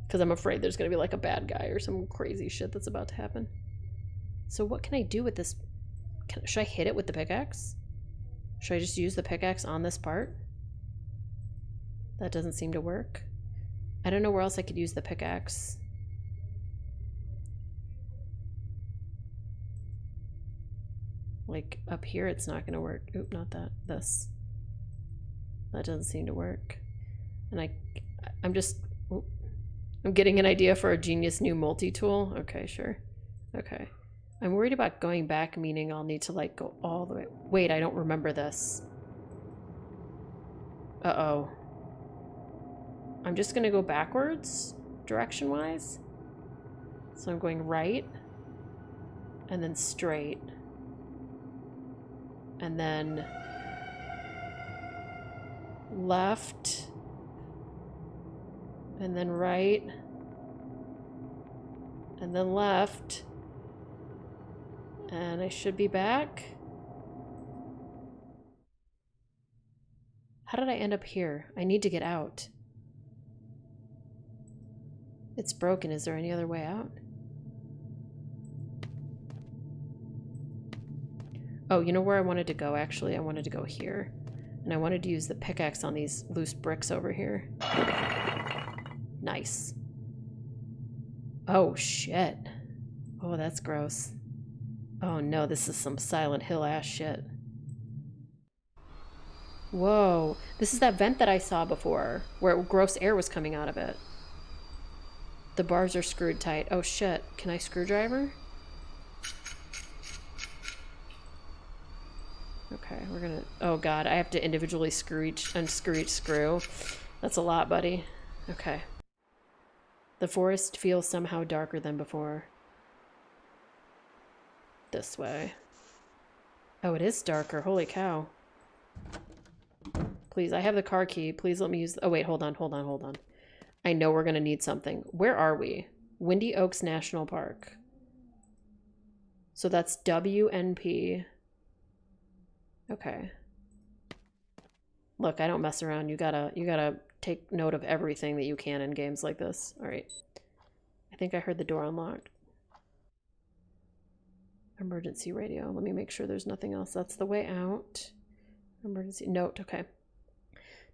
Because I'm afraid there's going to be like a bad guy or some crazy shit that's about to happen. So what can I do with this? Should I hit it with the pickaxe? Should I just use the pickaxe on this part? That doesn't seem to work. I don't know where else I could use the pickaxe. Like up here it's not going to work. Oop, not that. This. That doesn't seem to work. And I'm just... Oop. I'm getting an idea for a genius new multi-tool. Okay, sure. Okay. I'm worried about going back, meaning I'll need to like go all the way. Wait, I don't remember this. Uh-oh. I'm just gonna go backwards, direction-wise. So I'm going right, and then straight. And then left, and then right, and then left, and I should be back. How did I end up here? I need to get out. It's broken. Is there any other way out? Oh, you know where I wanted to go, actually? I wanted to go here. And I wanted to use the pickaxe on these loose bricks over here. Nice. Oh, shit. Oh, that's gross. Oh, no, this is some Silent Hill ass shit. Whoa. This is that vent that I saw before, where gross air was coming out of it. The bars are screwed tight. Oh shit. Can I screwdriver? Okay, we're gonna... Oh god, I have to individually unscrew each screw. That's a lot, buddy. Okay. The forest feels somehow darker than before. This way. Oh, it is darker. Holy cow. Please, I have the car key. Please let me use... Oh, wait, hold on. I know we're gonna need something. Where are we? Windy Oaks National Park. So that's WNP. Okay. Look, I don't mess around. You gotta take note of everything that you can in games like this. All right. I think I heard the door unlocked. Emergency radio. Let me make sure there's nothing else. That's the way out. Emergency note. Okay.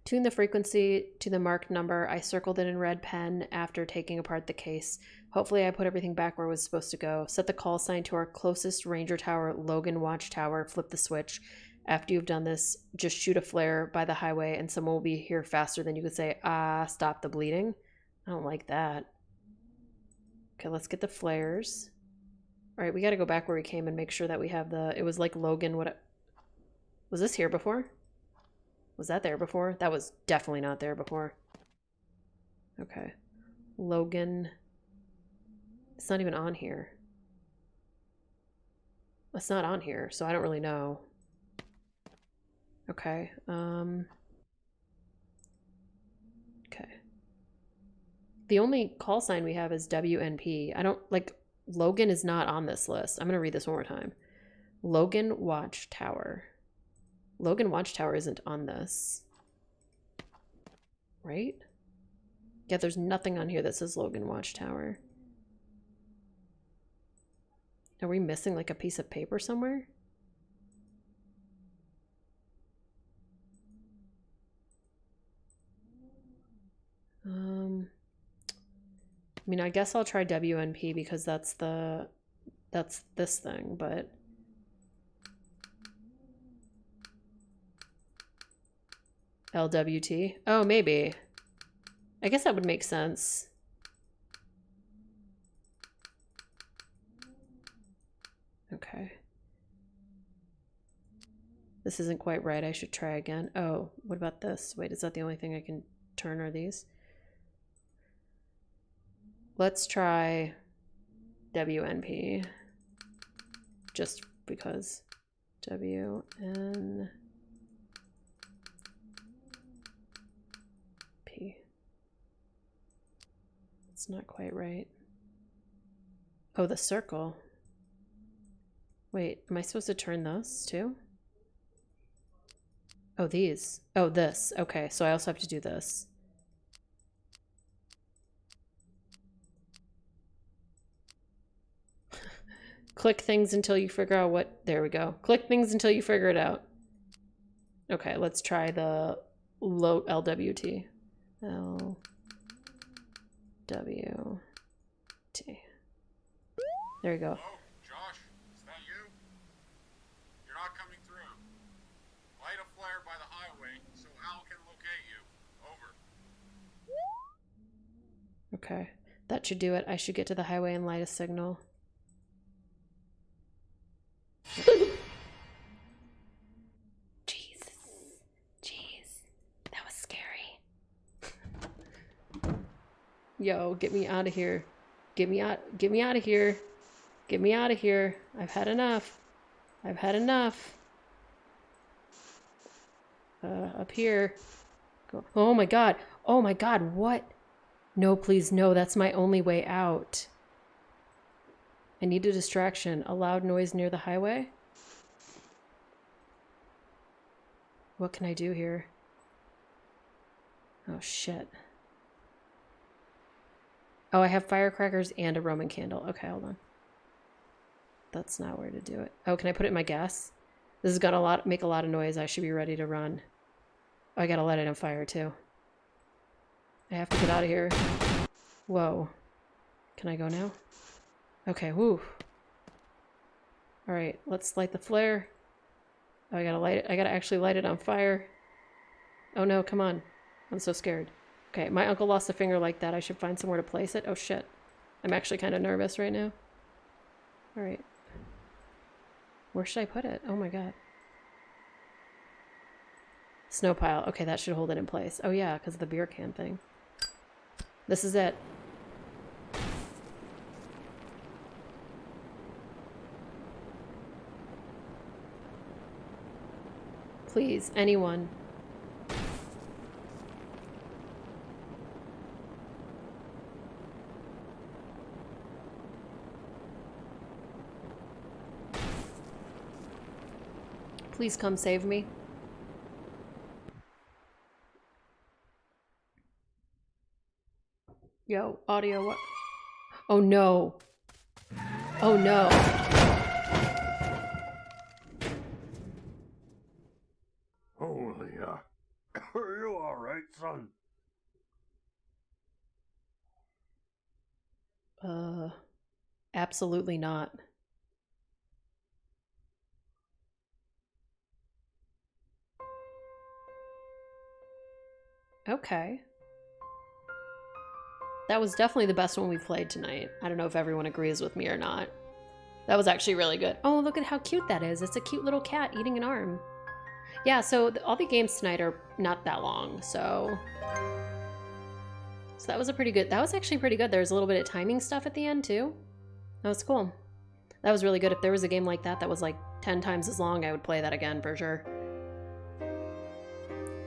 Tune the frequency to the marked number. I circled it in red pen after taking apart the case. Hopefully I put everything back where it was supposed to go. Set the call sign to our closest ranger tower, Logan Watch Tower. Flip the switch. After you've done this, just shoot a flare by the highway and someone will be here faster than you could say, stop the bleeding. I don't like that. Okay, let's get the flares. All right, we got to go back where we came and make sure that we have the... It was like Logan. Was this here before? Was that there before? That was definitely not there before. Okay. Logan. It's not even on here. It's not on here, so I don't really know. Okay. Okay. The only call sign we have is WNP. I don't... Like, Logan is not on this list. I'm going to read this one more time. Logan Watch Tower. Logan Watch Tower isn't on this. Right? Yeah, there's nothing on here that says Logan Watch Tower. Are we missing like a piece of paper somewhere? I mean, I guess I'll try WNP because that's this thing, but... LWT? Oh, maybe. I guess that would make sense. Okay. This isn't quite right. I should try again. Oh, what about this? Wait, is that the only thing I can turn are these? Let's try WNP. Just because. WNP. It's not quite right. Oh, the circle. Wait, am I supposed to turn this too? Oh, these. Oh, this. Okay, so I also have to do this. Click things until you figure out what... There we go. Click things until you figure it out. Okay, let's try the low LWT. LWT. There you go. Hello, Josh? Is that you? You're not coming through. Light a flare by the highway so Al can locate you. Over. Okay, that should do it. I should get to the highway and light a signal. Jesus. Jeez. That was scary. Yo, get me out of here. Get me out of here. Get me out of here. I've had enough. I've had enough. Up here. Go. Oh my god. Oh my god, what? No, please, no, that's my only way out. I need a distraction. A loud noise near the highway? What can I do here? Oh, shit. Oh, I have firecrackers and a Roman candle. Okay, hold on. That's not where to do it. Oh, can I put it in my gas? This is gonna make a lot of noise. I should be ready to run. Oh, I gotta light it on fire, too. I have to get out of here. Whoa. Can I go now? Okay, woo. Alright, let's light the flare. Oh, I gotta light it. I gotta actually light it on fire. Oh no, come on. I'm so scared. Okay, my uncle lost a finger like that. I should find somewhere to place it. Oh shit. I'm actually kind of nervous right now. Alright. Where should I put it? Oh my god. Snow pile. Okay, that should hold it in place. Oh yeah, because of the beer can thing. This is it. Please, anyone. Please come save me. Yo, audio, what? Oh no. Oh no. Holy, are you alright, son? Absolutely not. Okay. That was definitely the best one we played tonight. I don't know if everyone agrees with me or not. That was actually really good. Oh, look at how cute that is. It's a cute little cat eating an arm. Yeah, so all the games tonight are not that long, so that was a pretty good, that was actually pretty good. There was a little bit of timing stuff at the end too. That was cool. That was really good. If there was a game like that was like 10 times as long, I would play that again for sure.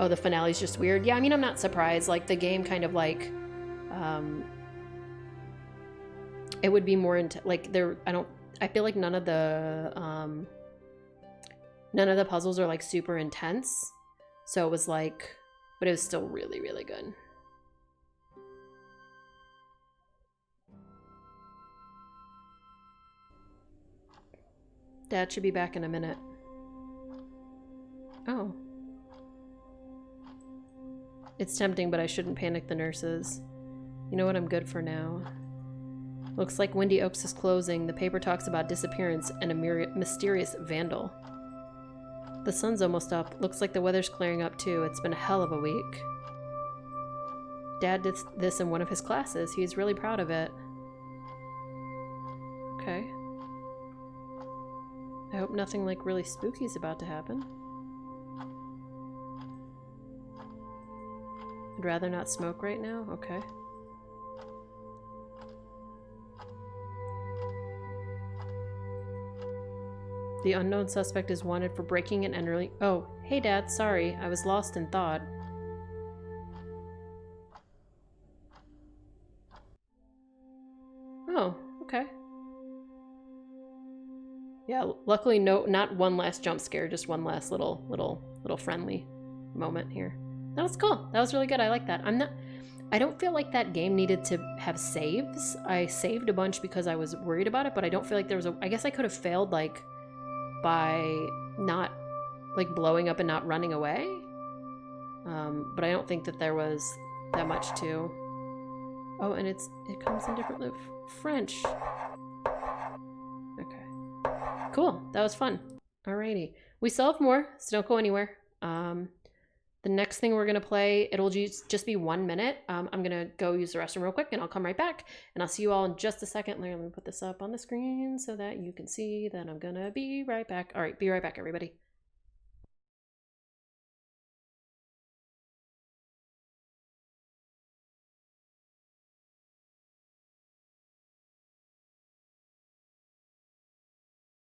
Oh, the finale's just weird. Yeah, I mean, I'm not surprised. Like, the game kind of like, it would be more into, like, I feel like none of the puzzles are like super intense. So it was like, but it was still really, really good. Dad should be back in a minute. Oh. It's tempting, but I shouldn't panic the nurses. You know what? I'm good for now. Looks like Windy Oaks is closing. The paper talks about disappearance and a mysterious vandal. The sun's almost up. Looks like the weather's clearing up too. It's been a hell of a week. Dad did this in one of his classes. He's really proud of it. Okay. I hope nothing like really spooky is about to happen. I'd rather not smoke right now? Okay. The unknown suspect is wanted for breaking and entering. Oh, hey Dad, sorry. I was lost in thought. Oh, okay. Yeah, luckily not one last jump scare, just one last little friendly moment here. That was cool. That was really good. I like that. I don't feel like that game needed to have saves. I saved a bunch because I was worried about it, but I don't feel like there was I guess I could have failed like by not like blowing up and not running away. But I don't think that there was that much to. Oh, and it comes in different French. Okay. Cool. That was fun. Alrighty. We still have more, so don't go anywhere. The next thing we're going to play, it'll just be 1 minute. I'm going to go use the restroom real quick, and I'll come right back. And I'll see you all in just a second. Let me put this up on the screen so that you can see that I'm going to be right back. All right, be right back, everybody.